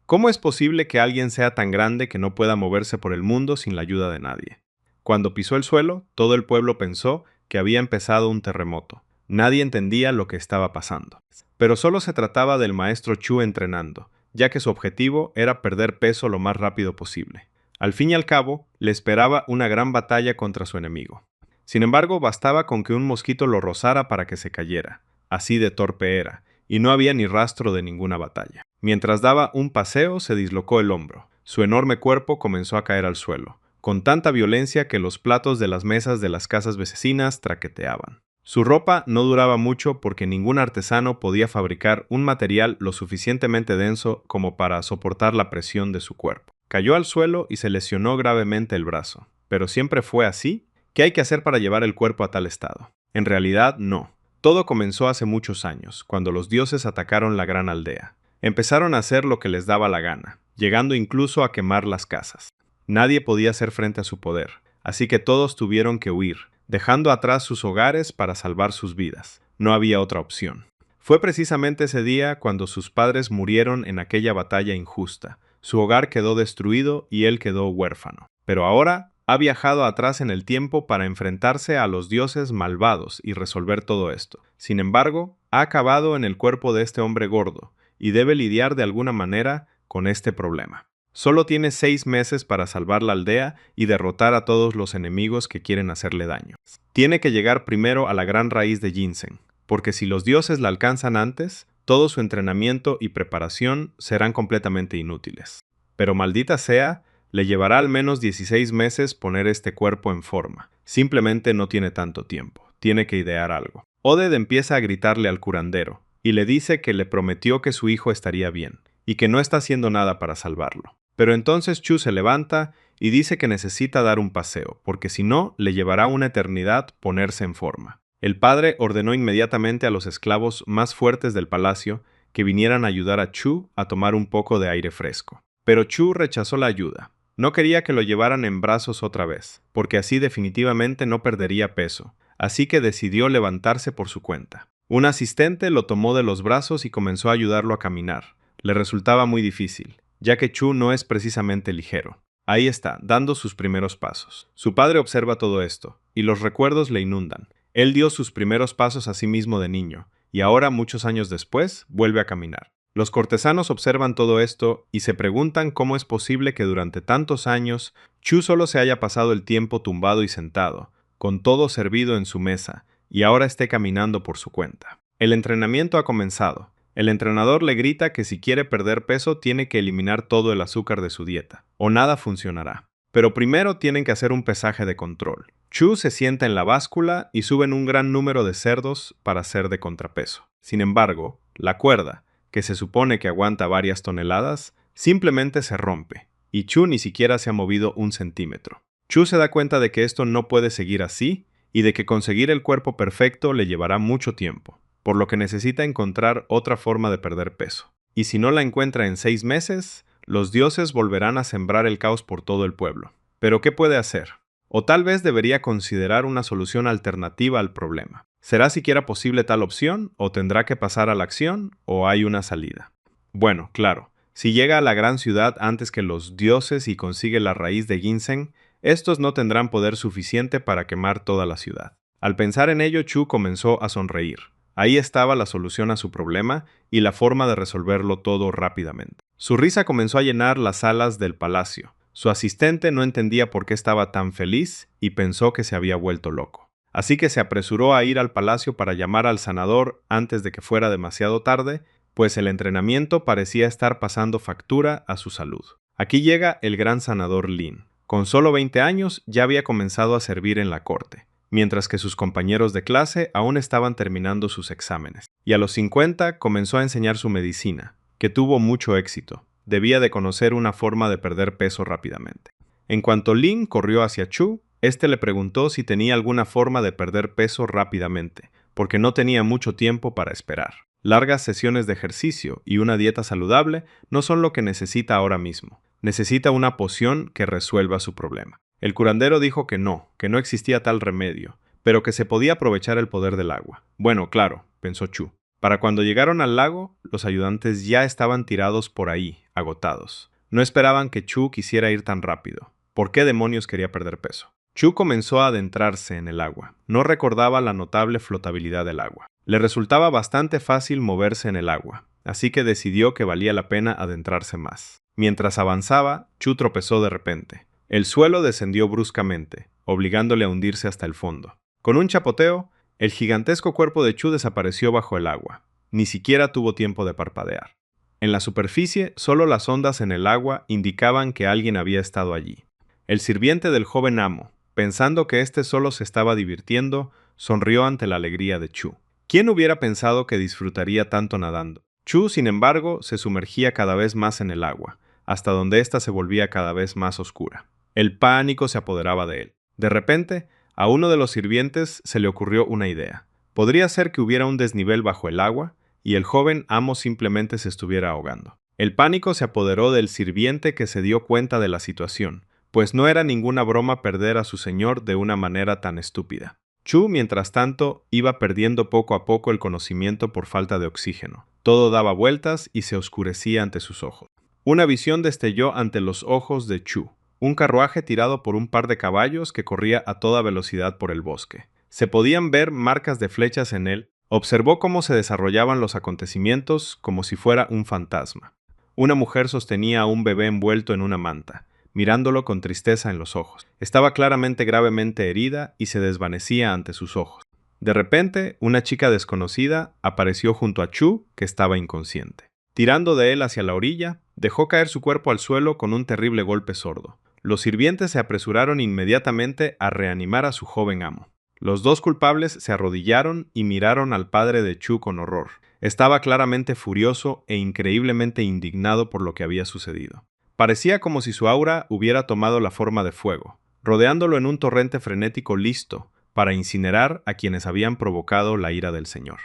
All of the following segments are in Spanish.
¿Cómo es posible que alguien sea tan grande que no pueda moverse por el mundo sin la ayuda de nadie? Cuando pisó el suelo, todo el pueblo pensó que había empezado un terremoto. Nadie entendía lo que estaba pasando. Pero solo se trataba del maestro Chu entrenando, ya que su objetivo era perder peso lo más rápido posible. Al fin y al cabo, le esperaba una gran batalla contra su enemigo. Sin embargo, bastaba con que un mosquito lo rozara para que se cayera. Así de torpe era, y no había ni rastro de ninguna batalla. Mientras daba un paseo, se dislocó el hombro. Su enorme cuerpo comenzó a caer al suelo, con tanta violencia que los platos de las mesas de las casas vecinas traqueteaban. Su ropa no duraba mucho porque ningún artesano podía fabricar un material lo suficientemente denso como para soportar la presión de su cuerpo. Cayó al suelo y se lesionó gravemente el brazo. ¿Pero siempre fue así? ¿Qué hay que hacer para llevar el cuerpo a tal estado? En realidad, no. Todo comenzó hace muchos años, cuando los dioses atacaron la gran aldea. Empezaron a hacer lo que les daba la gana, llegando incluso a quemar las casas. Nadie podía hacer frente a su poder, así que todos tuvieron que huir, dejando atrás sus hogares para salvar sus vidas. No había otra opción. Fue precisamente ese día cuando sus padres murieron en aquella batalla injusta. Su hogar quedó destruido y él quedó huérfano. Pero ahora ha viajado atrás en el tiempo para enfrentarse a los dioses malvados y resolver todo esto. Sin embargo, ha acabado en el cuerpo de este hombre gordo y debe lidiar de alguna manera con este problema. Solo tiene 6 meses para salvar la aldea y derrotar a todos los enemigos que quieren hacerle daño. Tiene que llegar primero a la gran raíz de ginseng, porque si los dioses la alcanzan antes, todo su entrenamiento y preparación serán completamente inútiles. Pero maldita sea, le llevará al menos 16 meses poner este cuerpo en forma. Simplemente no tiene tanto tiempo. Tiene que idear algo. Oded empieza a gritarle al curandero y le dice que le prometió que su hijo estaría bien y que no está haciendo nada para salvarlo. Pero entonces Chu se levanta y dice que necesita dar un paseo, porque si no, le llevará una eternidad ponerse en forma. El padre ordenó inmediatamente a los esclavos más fuertes del palacio que vinieran a ayudar a Chu a tomar un poco de aire fresco. Pero Chu rechazó la ayuda. No quería que lo llevaran en brazos otra vez, porque así definitivamente no perdería peso, así que decidió levantarse por su cuenta. Un asistente lo tomó de los brazos y comenzó a ayudarlo a caminar. Le resultaba muy difícil, ya que Chu no es precisamente ligero. Ahí está, dando sus primeros pasos. Su padre observa todo esto, y los recuerdos le inundan. Él dio sus primeros pasos a sí mismo de niño, y ahora, muchos años después, vuelve a caminar. Los cortesanos observan todo esto y se preguntan cómo es posible que durante tantos años Chu solo se haya pasado el tiempo tumbado y sentado, con todo servido en su mesa, y ahora esté caminando por su cuenta. El entrenamiento ha comenzado. El entrenador le grita que si quiere perder peso tiene que eliminar todo el azúcar de su dieta, o nada funcionará. Pero primero tienen que hacer un pesaje de control. Chu se sienta en la báscula y suben un gran número de cerdos para hacer de contrapeso. Sin embargo, la cuerda, que se supone que aguanta varias toneladas, simplemente se rompe, y Chu ni siquiera se ha movido un centímetro. Chu se da cuenta de que esto no puede seguir así, y de que conseguir el cuerpo perfecto le llevará mucho tiempo, por lo que necesita encontrar otra forma de perder peso. Y si no la encuentra en 6 meses, los dioses volverán a sembrar el caos por todo el pueblo. ¿Pero qué puede hacer? O tal vez debería considerar una solución alternativa al problema. ¿Será siquiera posible tal opción, o tendrá que pasar a la acción, o hay una salida? Bueno, claro, si llega a la gran ciudad antes que los dioses y consigue la raíz de ginseng, estos no tendrán poder suficiente para quemar toda la ciudad. Al pensar en ello, Chu comenzó a sonreír. Ahí estaba la solución a su problema y la forma de resolverlo todo rápidamente. Su risa comenzó a llenar las salas del palacio. Su asistente no entendía por qué estaba tan feliz y pensó que se había vuelto loco. Así que se apresuró a ir al palacio para llamar al sanador antes de que fuera demasiado tarde, pues el entrenamiento parecía estar pasando factura a su salud. Aquí llega el gran sanador Lin. Con solo 20 años ya había comenzado a servir en la corte, mientras que sus compañeros de clase aún estaban terminando sus exámenes. Y a los 50 comenzó a enseñar su medicina, que tuvo mucho éxito. Debía de conocer una forma de perder peso rápidamente. En cuanto Lin corrió hacia Chu, este le preguntó si tenía alguna forma de perder peso rápidamente, porque no tenía mucho tiempo para esperar. Largas sesiones de ejercicio y una dieta saludable no son lo que necesita ahora mismo. Necesita una poción que resuelva su problema. El curandero dijo que no existía tal remedio, pero que se podía aprovechar el poder del agua. Bueno, claro, pensó Chu. Para cuando llegaron al lago, los ayudantes ya estaban tirados por ahí, agotados. No esperaban que Chu quisiera ir tan rápido. ¿Por qué demonios quería perder peso? Chu comenzó a adentrarse en el agua. No recordaba la notable flotabilidad del agua. Le resultaba bastante fácil moverse en el agua, así que decidió que valía la pena adentrarse más. Mientras avanzaba, Chu tropezó de repente. El suelo descendió bruscamente, obligándole a hundirse hasta el fondo. Con un chapoteo, el gigantesco cuerpo de Chu desapareció bajo el agua. Ni siquiera tuvo tiempo de parpadear. En la superficie, solo las ondas en el agua indicaban que alguien había estado allí. El sirviente del joven amo, pensando que éste solo se estaba divirtiendo, sonrió ante la alegría de Chu. ¿Quién hubiera pensado que disfrutaría tanto nadando? Chu, sin embargo, se sumergía cada vez más en el agua, hasta donde ésta se volvía cada vez más oscura. El pánico se apoderaba de él. De repente, a uno de los sirvientes se le ocurrió una idea. Podría ser que hubiera un desnivel bajo el agua y el joven amo simplemente se estuviera ahogando. El pánico se apoderó del sirviente que se dio cuenta de la situación, pues no era ninguna broma perder a su señor de una manera tan estúpida. Chu, mientras tanto, iba perdiendo poco a poco el conocimiento por falta de oxígeno. Todo daba vueltas y se oscurecía ante sus ojos. Una visión destelló ante los ojos de Chu. Un carruaje tirado por un par de caballos que corría a toda velocidad por el bosque. Se podían ver marcas de flechas en él. Observó cómo se desarrollaban los acontecimientos como si fuera un fantasma. Una mujer sostenía a un bebé envuelto en una manta, mirándolo con tristeza en los ojos. Estaba claramente gravemente herida y se desvanecía ante sus ojos. De repente, una chica desconocida apareció junto a Chu, que estaba inconsciente. Tirando de él hacia la orilla, dejó caer su cuerpo al suelo con un terrible golpe sordo. Los sirvientes se apresuraron inmediatamente a reanimar a su joven amo. Los dos culpables se arrodillaron y miraron al padre de Chu con horror. Estaba claramente furioso e increíblemente indignado por lo que había sucedido. Parecía como si su aura hubiera tomado la forma de fuego, rodeándolo en un torrente frenético listo para incinerar a quienes habían provocado la ira del señor.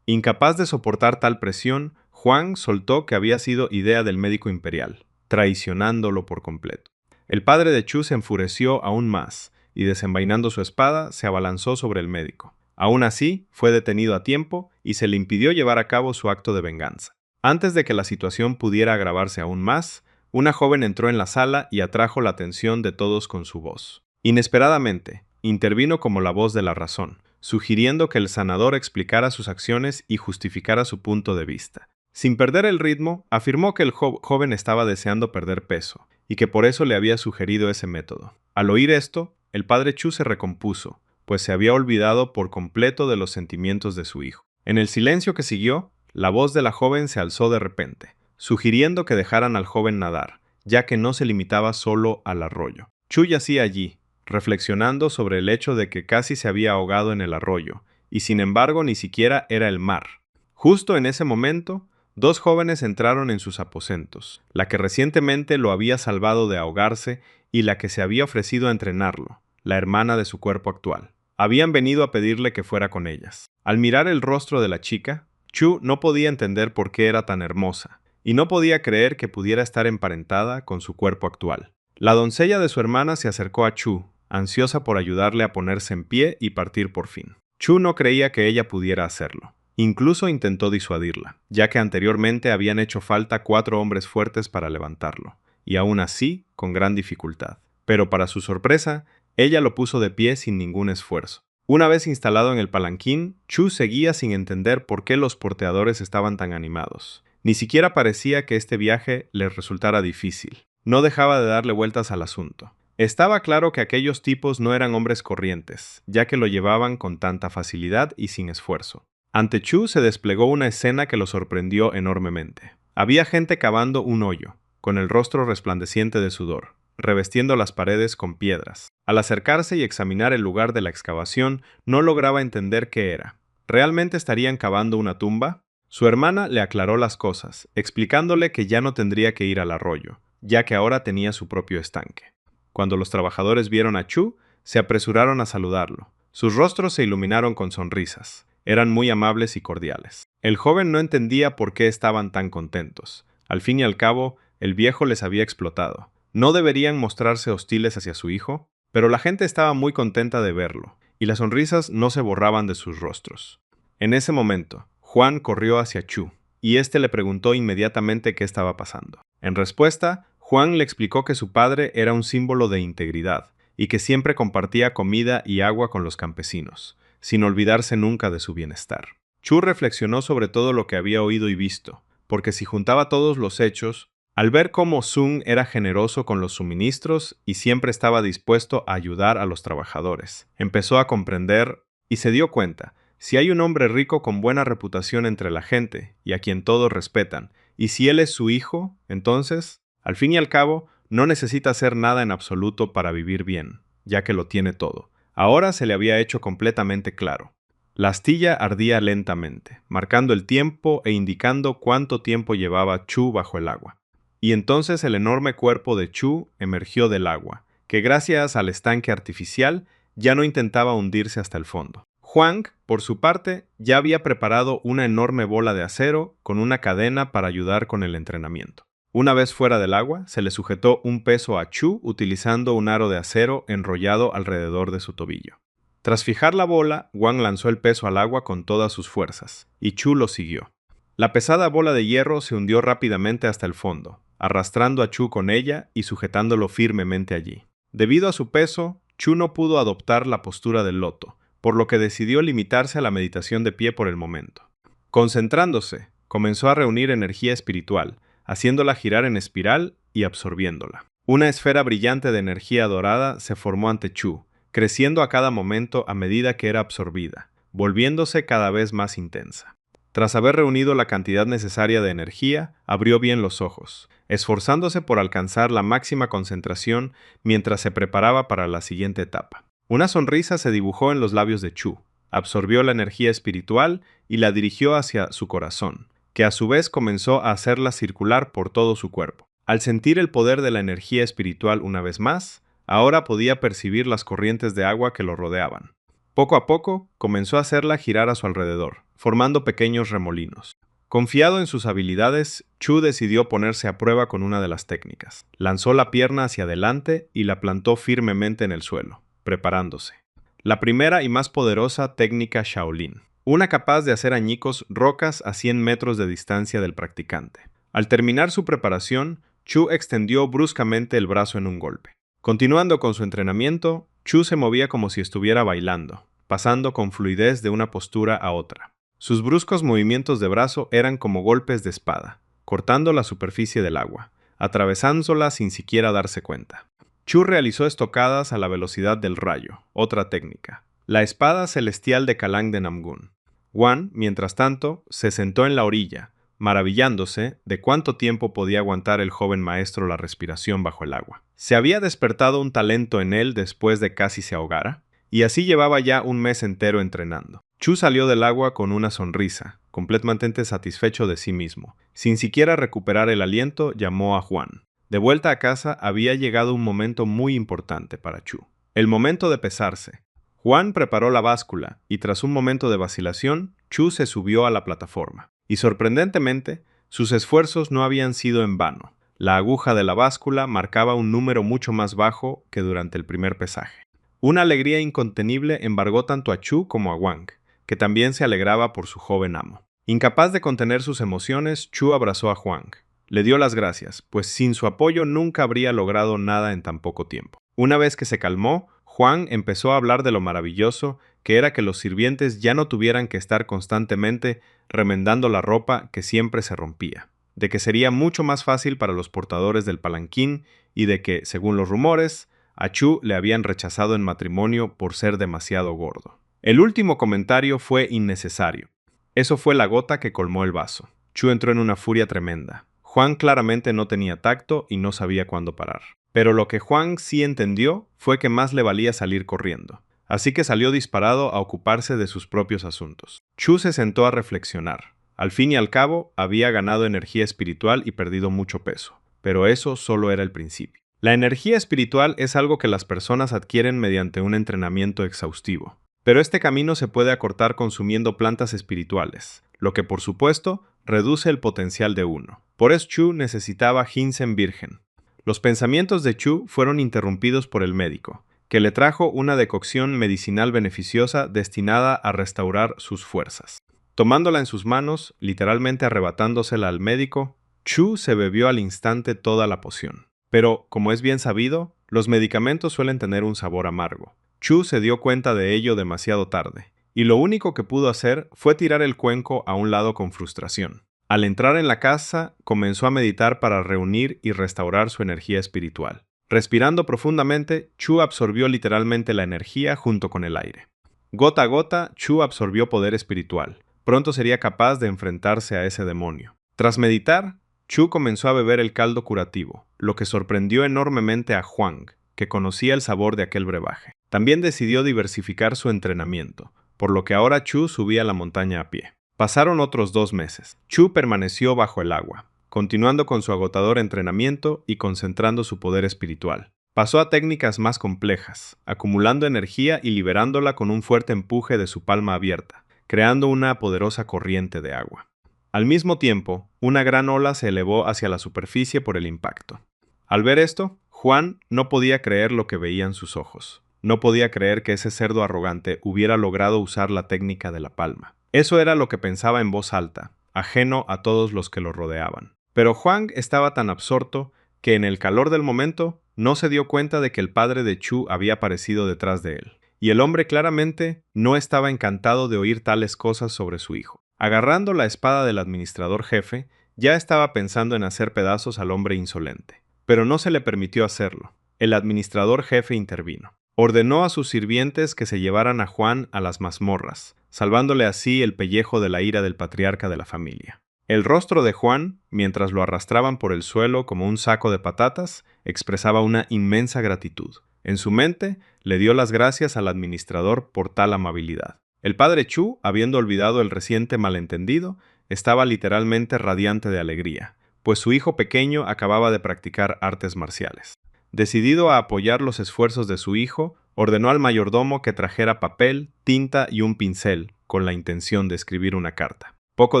Incapaz de soportar tal presión, Juan soltó que había sido idea del médico imperial, traicionándolo por completo. El padre de Chu se enfureció aún más, y desenvainando su espada, se abalanzó sobre el médico. Aún así, fue detenido a tiempo y se le impidió llevar a cabo su acto de venganza. Antes de que la situación pudiera agravarse aún más, una joven entró en la sala y atrajo la atención de todos con su voz. Inesperadamente, intervino como la voz de la razón, sugiriendo que el sanador explicara sus acciones y justificara su punto de vista. Sin perder el ritmo, afirmó que el joven estaba deseando perder peso, y que por eso le había sugerido ese método. Al oír esto, el padre Chu se recompuso, pues se había olvidado por completo de los sentimientos de su hijo. En el silencio que siguió, la voz de la joven se alzó de repente, sugiriendo que dejaran al joven nadar, ya que no se limitaba solo al arroyo. Chu yacía allí, reflexionando sobre el hecho de que casi se había ahogado en el arroyo, y sin embargo ni siquiera era el mar. Justo en ese momento, dos jóvenes entraron en sus aposentos, la que recientemente lo había salvado de ahogarse y la que se había ofrecido a entrenarlo, la hermana de su cuerpo actual. Habían venido a pedirle que fuera con ellas. Al mirar el rostro de la chica, Chu no podía entender por qué era tan hermosa, y no podía creer que pudiera estar emparentada con su cuerpo actual. La doncella de su hermana se acercó a Chu, ansiosa por ayudarle a ponerse en pie y partir por fin. Chu no creía que ella pudiera hacerlo. Incluso intentó disuadirla, ya que anteriormente habían hecho falta 4 hombres fuertes para levantarlo, y aún así, con gran dificultad. Pero para su sorpresa, ella lo puso de pie sin ningún esfuerzo. Una vez instalado en el palanquín, Chu seguía sin entender por qué los porteadores estaban tan animados. Ni siquiera parecía que este viaje les resultara difícil. No dejaba de darle vueltas al asunto. Estaba claro que aquellos tipos no eran hombres corrientes, ya que lo llevaban con tanta facilidad y sin esfuerzo. Ante Chu se desplegó una escena que lo sorprendió enormemente. Había gente cavando un hoyo, con el rostro resplandeciente de sudor, revestiendo las paredes con piedras. Al acercarse y examinar el lugar de la excavación, no lograba entender qué era. ¿Realmente estarían cavando una tumba? Su hermana le aclaró las cosas, explicándole que ya no tendría que ir al arroyo, ya que ahora tenía su propio estanque. Cuando los trabajadores vieron a Chu, se apresuraron a saludarlo. Sus rostros se iluminaron con sonrisas. Eran muy amables y cordiales. El joven no entendía por qué estaban tan contentos. Al fin y al cabo, el viejo les había explotado. ¿No deberían mostrarse hostiles hacia su hijo? Pero la gente estaba muy contenta de verlo, y las sonrisas no se borraban de sus rostros. En ese momento, Juan corrió hacia Chu, y éste le preguntó inmediatamente qué estaba pasando. En respuesta, Juan le explicó que su padre era un símbolo de integridad y que siempre compartía comida y agua con los campesinos, sin olvidarse nunca de su bienestar. Chu reflexionó sobre todo lo que había oído y visto, porque si juntaba todos los hechos, al ver cómo Sung era generoso con los suministros y siempre estaba dispuesto a ayudar a los trabajadores, empezó a comprender y se dio cuenta, si hay un hombre rico con buena reputación entre la gente y a quien todos respetan, y si él es su hijo, entonces, al fin y al cabo, no necesita hacer nada en absoluto para vivir bien, ya que lo tiene todo. Ahora se le había hecho completamente claro. La astilla ardía lentamente, marcando el tiempo e indicando cuánto tiempo llevaba Chu bajo el agua. Y entonces el enorme cuerpo de Chu emergió del agua, que gracias al estanque artificial ya no intentaba hundirse hasta el fondo. Huang, por su parte, ya había preparado una enorme bola de acero con una cadena para ayudar con el entrenamiento. Una vez fuera del agua, se le sujetó un peso a Chu utilizando un aro de acero enrollado alrededor de su tobillo. Tras fijar la bola, Wang lanzó el peso al agua con todas sus fuerzas, y Chu lo siguió. La pesada bola de hierro se hundió rápidamente hasta el fondo, arrastrando a Chu con ella y sujetándolo firmemente allí. Debido a su peso, Chu no pudo adoptar la postura del loto, por lo que decidió limitarse a la meditación de pie por el momento. Concentrándose, comenzó a reunir energía espiritual, haciéndola girar en espiral y absorbiéndola. Una esfera brillante de energía dorada se formó ante Chu, creciendo a cada momento a medida que era absorbida, volviéndose cada vez más intensa. Tras haber reunido la cantidad necesaria de energía, abrió bien los ojos, esforzándose por alcanzar la máxima concentración mientras se preparaba para la siguiente etapa. Una sonrisa se dibujó en los labios de Chu, absorbió la energía espiritual y la dirigió hacia su corazón, que a su vez comenzó a hacerla circular por todo su cuerpo. Al sentir el poder de la energía espiritual una vez más, ahora podía percibir las corrientes de agua que lo rodeaban. Poco a poco, comenzó a hacerla girar a su alrededor, formando pequeños remolinos. Confiado en sus habilidades, Chu decidió ponerse a prueba con una de las técnicas. Lanzó la pierna hacia adelante y la plantó firmemente en el suelo, preparándose. La primera y más poderosa técnica Shaolin, una capaz de hacer añicos rocas a 100 metros de distancia del practicante. Al terminar su preparación, Chu extendió bruscamente el brazo en un golpe. Continuando con su entrenamiento, Chu se movía como si estuviera bailando, pasando con fluidez de una postura a otra. Sus bruscos movimientos de brazo eran como golpes de espada, cortando la superficie del agua, atravesándola sin siquiera darse cuenta. Chu realizó estocadas a la velocidad del rayo, otra técnica, la espada celestial de Kalang de Namgun. Wan, mientras tanto, se sentó en la orilla, maravillándose de cuánto tiempo podía aguantar el joven maestro la respiración bajo el agua. ¿Se había despertado un talento en él después de casi se ahogara? Y así llevaba ya un mes entero entrenando. Chu salió del agua con una sonrisa, completamente satisfecho de sí mismo. Sin siquiera recuperar el aliento, llamó a Juan. De vuelta a casa había llegado un momento muy importante para Chu. El momento de pesarse. Juan preparó la báscula y tras un momento de vacilación, Chu se subió a la plataforma. Y sorprendentemente, sus esfuerzos no habían sido en vano. La aguja de la báscula marcaba un número mucho más bajo que durante el primer pesaje. Una alegría incontenible embargó tanto a Chu como a Wang, que también se alegraba por su joven amo. Incapaz de contener sus emociones, Chu abrazó a Wang. Le dio las gracias, pues sin su apoyo nunca habría logrado nada en tan poco tiempo. Una vez que se calmó, Juan empezó a hablar de lo maravilloso que era que los sirvientes ya no tuvieran que estar constantemente remendando la ropa que siempre se rompía, de que sería mucho más fácil para los portadores del palanquín y de que, según los rumores, a Chu le habían rechazado en matrimonio por ser demasiado gordo. El último comentario fue innecesario. Eso fue la gota que colmó el vaso. Chu entró en una furia tremenda. Juan claramente no tenía tacto y no sabía cuándo parar. Pero lo que Juan sí entendió fue que más le valía salir corriendo. Así que salió disparado a ocuparse de sus propios asuntos. Chu se sentó a reflexionar. Al fin y al cabo, había ganado energía espiritual y perdido mucho peso. Pero eso solo era el principio. La energía espiritual es algo que las personas adquieren mediante un entrenamiento exhaustivo. Pero este camino se puede acortar consumiendo plantas espirituales, lo que por supuesto reduce el potencial de uno. Por eso Chu necesitaba ginseng virgen. Los pensamientos de Chu fueron interrumpidos por el médico, que le trajo una decocción medicinal beneficiosa destinada a restaurar sus fuerzas. Tomándola en sus manos, literalmente arrebatándosela al médico, Chu se bebió al instante toda la poción. Pero, como es bien sabido, los medicamentos suelen tener un sabor amargo. Chu se dio cuenta de ello demasiado tarde, y lo único que pudo hacer fue tirar el cuenco a un lado con frustración. Al entrar en la casa, comenzó a meditar para reunir y restaurar su energía espiritual. Respirando profundamente, Chu absorbió literalmente la energía junto con el aire. Gota a gota, Chu absorbió poder espiritual. Pronto sería capaz de enfrentarse a ese demonio. Tras meditar, Chu comenzó a beber el caldo curativo, lo que sorprendió enormemente a Huang, que conocía el sabor de aquel brebaje. También decidió diversificar su entrenamiento, por lo que ahora Chu subía la montaña a pie. Pasaron otros 2 meses. Chu permaneció bajo el agua, continuando con su agotador entrenamiento y concentrando su poder espiritual. Pasó a técnicas más complejas, acumulando energía y liberándola con un fuerte empuje de su palma abierta, creando una poderosa corriente de agua. Al mismo tiempo, una gran ola se elevó hacia la superficie por el impacto. Al ver esto, Juan no podía creer lo que veían sus ojos. No podía creer que ese cerdo arrogante hubiera logrado usar la técnica de la palma. Eso era lo que pensaba en voz alta, ajeno a todos los que lo rodeaban. Pero Juan estaba tan absorto que en el calor del momento no se dio cuenta de que el padre de Chu había aparecido detrás de él. Y el hombre claramente no estaba encantado de oír tales cosas sobre su hijo. Agarrando la espada del administrador jefe, ya estaba pensando en hacer pedazos al hombre insolente. Pero no se le permitió hacerlo. El administrador jefe intervino. Ordenó a sus sirvientes que se llevaran a Juan a las mazmorras, salvándole así el pellejo de la ira del patriarca de la familia. El rostro de Juan, mientras lo arrastraban por el suelo como un saco de patatas, expresaba una inmensa gratitud. En su mente, le dio las gracias al administrador por tal amabilidad. El padre Chu, habiendo olvidado el reciente malentendido, estaba literalmente radiante de alegría, pues su hijo pequeño acababa de practicar artes marciales. Decidido a apoyar los esfuerzos de su hijo, ordenó al mayordomo que trajera papel, tinta y un pincel, con la intención de escribir una carta. Poco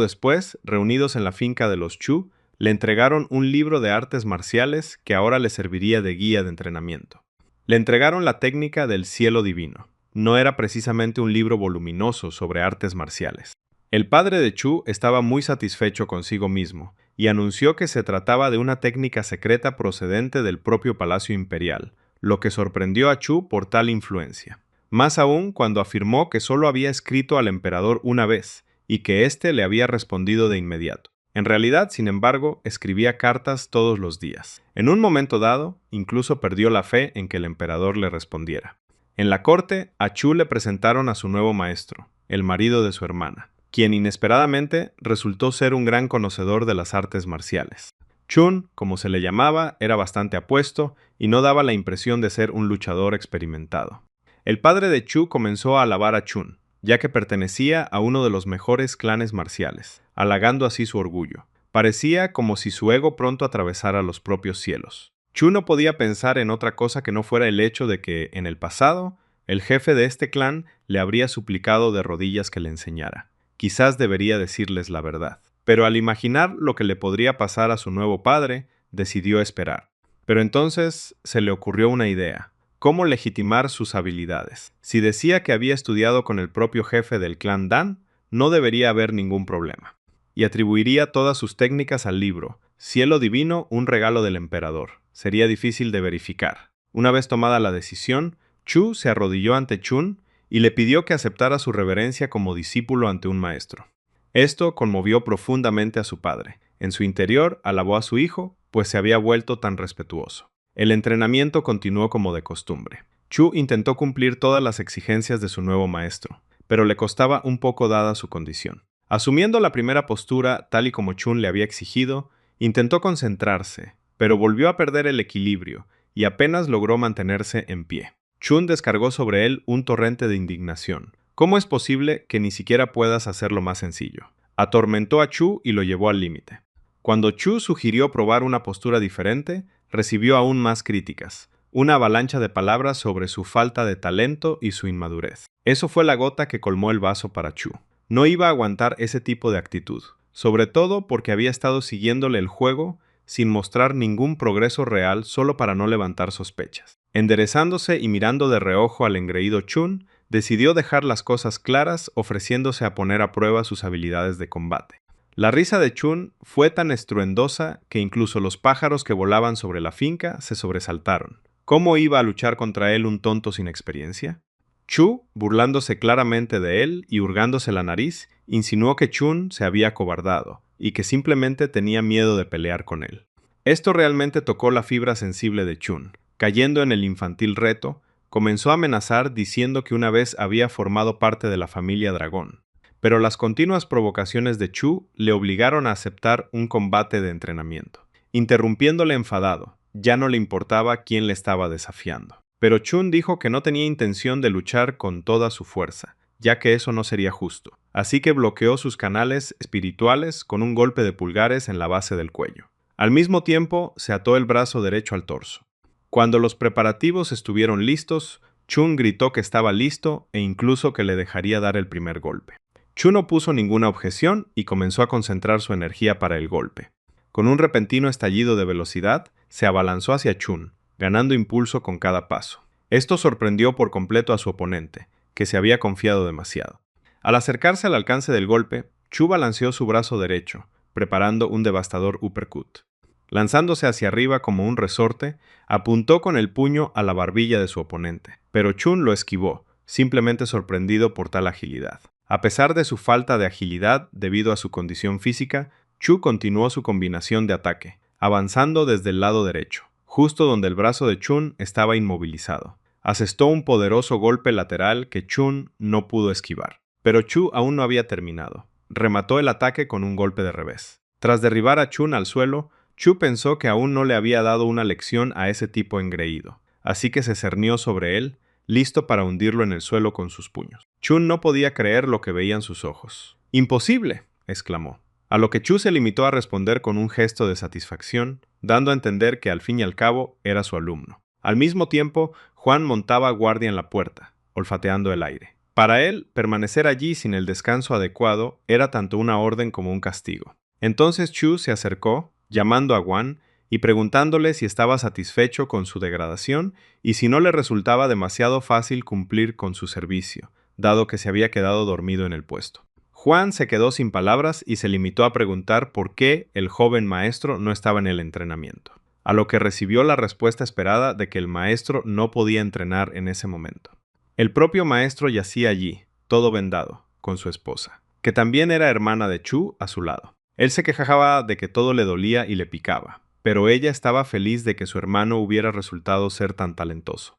después, reunidos en la finca de los Chu, le entregaron un libro de artes marciales que ahora le serviría de guía de entrenamiento. Le entregaron la técnica del cielo divino. No era precisamente un libro voluminoso sobre artes marciales. El padre de Chu estaba muy satisfecho consigo mismo y anunció que se trataba de una técnica secreta procedente del propio Palacio Imperial, lo que sorprendió a Chu por tal influencia. Más aún cuando afirmó que solo había escrito al emperador una vez y que éste le había respondido de inmediato. En realidad, sin embargo, escribía cartas todos los días. En un momento dado, incluso perdió la fe en que el emperador le respondiera. En la corte, a Chu le presentaron a su nuevo maestro, el marido de su hermana, quien inesperadamente resultó ser un gran conocedor de las artes marciales. Chun, como se le llamaba, era bastante apuesto y no daba la impresión de ser un luchador experimentado. El padre de Chu comenzó a alabar a Chun, ya que pertenecía a uno de los mejores clanes marciales, halagando así su orgullo. Parecía como si su ego pronto atravesara los propios cielos. Chu no podía pensar en otra cosa que no fuera el hecho de que, en el pasado, el jefe de este clan le habría suplicado de rodillas que le enseñara. Quizás debería decirles la verdad. Pero al imaginar lo que le podría pasar a su nuevo padre, decidió esperar. Pero entonces se le ocurrió una idea. ¿Cómo legitimar sus habilidades? Si decía que había estudiado con el propio jefe del clan Dan, no debería haber ningún problema. Y atribuiría todas sus técnicas al libro, Cielo Divino, un regalo del emperador. Sería difícil de verificar. Una vez tomada la decisión, Chu se arrodilló ante Chun y le pidió que aceptara su reverencia como discípulo ante un maestro. Esto conmovió profundamente a su padre. En su interior alabó a su hijo, pues se había vuelto tan respetuoso. El entrenamiento continuó como de costumbre. Chu intentó cumplir todas las exigencias de su nuevo maestro, pero le costaba un poco dada su condición. Asumiendo la primera postura tal y como Chun le había exigido, intentó concentrarse, pero volvió a perder el equilibrio y apenas logró mantenerse en pie. Chun descargó sobre él un torrente de indignación. ¿Cómo es posible que ni siquiera puedas hacerlo más sencillo? Atormentó a Chu y lo llevó al límite. Cuando Chu sugirió probar una postura diferente, recibió aún más críticas, una avalancha de palabras sobre su falta de talento y su inmadurez. Eso fue la gota que colmó el vaso para Chu. No iba a aguantar ese tipo de actitud, sobre todo porque había estado siguiéndole el juego sin mostrar ningún progreso real solo para no levantar sospechas. Enderezándose y mirando de reojo al engreído Chun, decidió dejar las cosas claras ofreciéndose a poner a prueba sus habilidades de combate. La risa de Chun fue tan estruendosa que incluso los pájaros que volaban sobre la finca se sobresaltaron. ¿Cómo iba a luchar contra él un tonto sin experiencia? Chu, burlándose claramente de él y hurgándose la nariz, insinuó que Chun se había acobardado y que simplemente tenía miedo de pelear con él. Esto realmente tocó la fibra sensible de Chun. Cayendo en el infantil reto, comenzó a amenazar diciendo que una vez había formado parte de la familia dragón. Pero las continuas provocaciones de Chu le obligaron a aceptar un combate de entrenamiento. Interrumpiéndole enfadado, ya no le importaba quién le estaba desafiando. Pero Chun dijo que no tenía intención de luchar con toda su fuerza, ya que eso no sería justo. Así que bloqueó sus canales espirituales con un golpe de pulgares en la base del cuello. Al mismo tiempo, se ató el brazo derecho al torso. Cuando los preparativos estuvieron listos, Chun gritó que estaba listo e incluso que le dejaría dar el primer golpe. Chun no puso ninguna objeción y comenzó a concentrar su energía para el golpe. Con un repentino estallido de velocidad, se abalanzó hacia Chun, ganando impulso con cada paso. Esto sorprendió por completo a su oponente, que se había confiado demasiado. Al acercarse al alcance del golpe, Chu balanceó su brazo derecho, preparando un devastador uppercut. Lanzándose hacia arriba como un resorte, apuntó con el puño a la barbilla de su oponente, pero Chun lo esquivó, simplemente sorprendido por tal agilidad. A pesar de su falta de agilidad debido a su condición física, Chu continuó su combinación de ataque, avanzando desde el lado derecho, justo donde el brazo de Chun estaba inmovilizado. Asestó un poderoso golpe lateral que Chun no pudo esquivar. Pero Chu aún no había terminado. Remató el ataque con un golpe de revés. Tras derribar a Chun al suelo, Chu pensó que aún no le había dado una lección a ese tipo engreído, así que se cernió sobre él, listo para hundirlo en el suelo con sus puños. Chun no podía creer lo que veían sus ojos. ¡Imposible!, exclamó. A lo que Chu se limitó a responder con un gesto de satisfacción, dando a entender que al fin y al cabo era su alumno. Al mismo tiempo, Juan montaba guardia en la puerta, olfateando el aire. Para él, permanecer allí sin el descanso adecuado era tanto una orden como un castigo. Entonces Chu se acercó, llamando a Juan y preguntándole si estaba satisfecho con su degradación y si no le resultaba demasiado fácil cumplir con su servicio, dado que se había quedado dormido en el puesto. Juan se quedó sin palabras y se limitó a preguntar por qué el joven maestro no estaba en el entrenamiento, a lo que recibió la respuesta esperada de que el maestro no podía entrenar en ese momento. El propio maestro yacía allí, todo vendado, con su esposa, que también era hermana de Chu, a su lado. Él se quejaba de que todo le dolía y le picaba, pero ella estaba feliz de que su hermano hubiera resultado ser tan talentoso.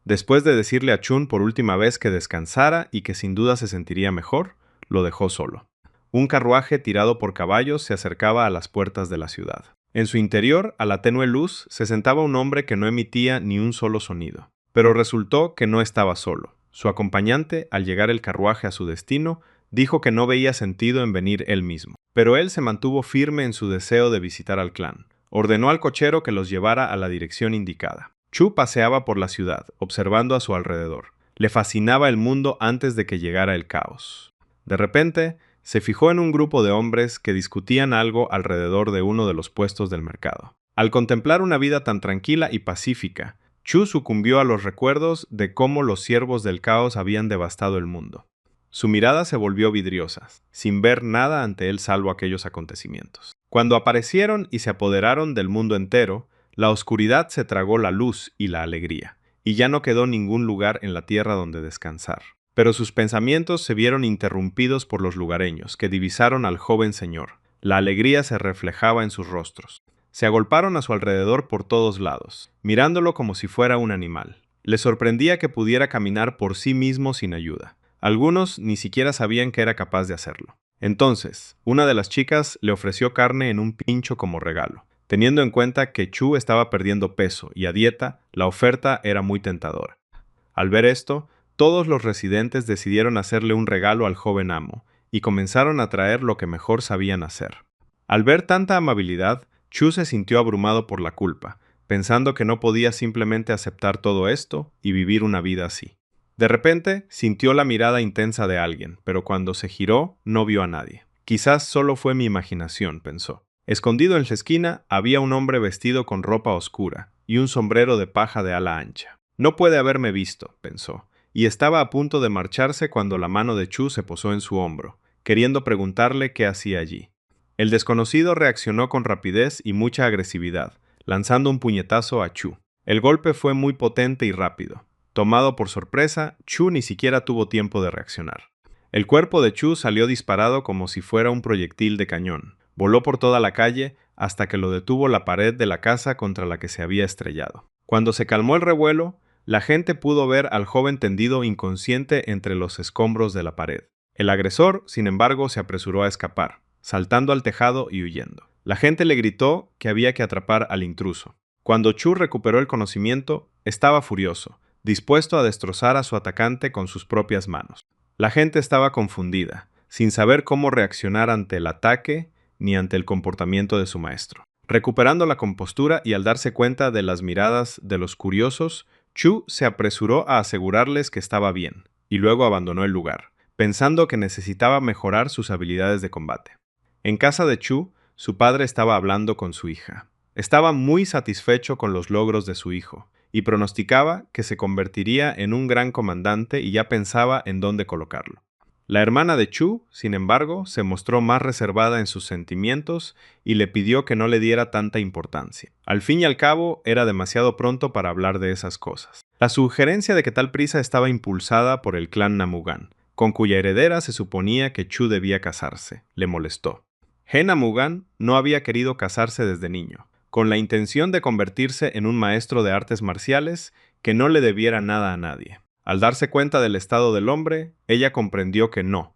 Después de decirle a Chun por última vez que descansara y que sin duda se sentiría mejor, lo dejó solo. Un carruaje tirado por caballos se acercaba a las puertas de la ciudad. En su interior, a la tenue luz, se sentaba un hombre que no emitía ni un solo sonido. Pero resultó que no estaba solo. Su acompañante, al llegar el carruaje a su destino, dijo que no veía sentido en venir él mismo. Pero él se mantuvo firme en su deseo de visitar al clan. Ordenó al cochero que los llevara a la dirección indicada. Chu paseaba por la ciudad, observando a su alrededor. Le fascinaba el mundo antes de que llegara el caos. De repente, se fijó en un grupo de hombres que discutían algo alrededor de uno de los puestos del mercado. Al contemplar una vida tan tranquila y pacífica, Chu sucumbió a los recuerdos de cómo los siervos del caos habían devastado el mundo. Su mirada se volvió vidriosa, sin ver nada ante él salvo aquellos acontecimientos. Cuando aparecieron y se apoderaron del mundo entero, la oscuridad se tragó la luz y la alegría, y ya no quedó ningún lugar en la tierra donde descansar. Pero sus pensamientos se vieron interrumpidos por los lugareños, que divisaron al joven señor. La alegría se reflejaba en sus rostros. Se agolparon a su alrededor por todos lados, mirándolo como si fuera un animal. Le sorprendía que pudiera caminar por sí mismo sin ayuda. Algunos ni siquiera sabían que era capaz de hacerlo. Entonces, una de las chicas le ofreció carne en un pincho como regalo. Teniendo en cuenta que Chu estaba perdiendo peso y a dieta, la oferta era muy tentadora. Al ver esto, todos los residentes decidieron hacerle un regalo al joven amo y comenzaron a traer lo que mejor sabían hacer. Al ver tanta amabilidad, Chu se sintió abrumado por la culpa, pensando que no podía simplemente aceptar todo esto y vivir una vida así. De repente, sintió la mirada intensa de alguien, pero cuando se giró, no vio a nadie. Quizás solo fue mi imaginación, pensó. Escondido en la esquina, había un hombre vestido con ropa oscura y un sombrero de paja de ala ancha. No puede haberme visto, pensó, y estaba a punto de marcharse cuando la mano de Chu se posó en su hombro, queriendo preguntarle qué hacía allí. El desconocido reaccionó con rapidez y mucha agresividad, lanzando un puñetazo a Chu. El golpe fue muy potente y rápido. Tomado por sorpresa, Chu ni siquiera tuvo tiempo de reaccionar. El cuerpo de Chu salió disparado como si fuera un proyectil de cañón. Voló por toda la calle hasta que lo detuvo la pared de la casa contra la que se había estrellado. Cuando se calmó el revuelo, la gente pudo ver al joven tendido inconsciente entre los escombros de la pared. El agresor, sin embargo, se apresuró a escapar, saltando al tejado y huyendo. La gente le gritó que había que atrapar al intruso. Cuando Chu recuperó el conocimiento, estaba furioso, dispuesto a destrozar a su atacante con sus propias manos. La gente estaba confundida, sin saber cómo reaccionar ante el ataque ni ante el comportamiento de su maestro. Recuperando la compostura y al darse cuenta de las miradas de los curiosos, Chu se apresuró a asegurarles que estaba bien, y luego abandonó el lugar, pensando que necesitaba mejorar sus habilidades de combate. En casa de Chu, su padre estaba hablando con su hija. Estaba muy satisfecho con los logros de su hijo, y pronosticaba que se convertiría en un gran comandante y ya pensaba en dónde colocarlo. La hermana de Chu, sin embargo, se mostró más reservada en sus sentimientos y le pidió que no le diera tanta importancia. Al fin y al cabo, era demasiado pronto para hablar de esas cosas. La sugerencia de que tal prisa estaba impulsada por el clan Namugan, con cuya heredera se suponía que Chu debía casarse, le molestó. He Namugan no había querido casarse desde niño, con la intención de convertirse en un maestro de artes marciales que no le debiera nada a nadie. Al darse cuenta del estado del hombre, ella comprendió que no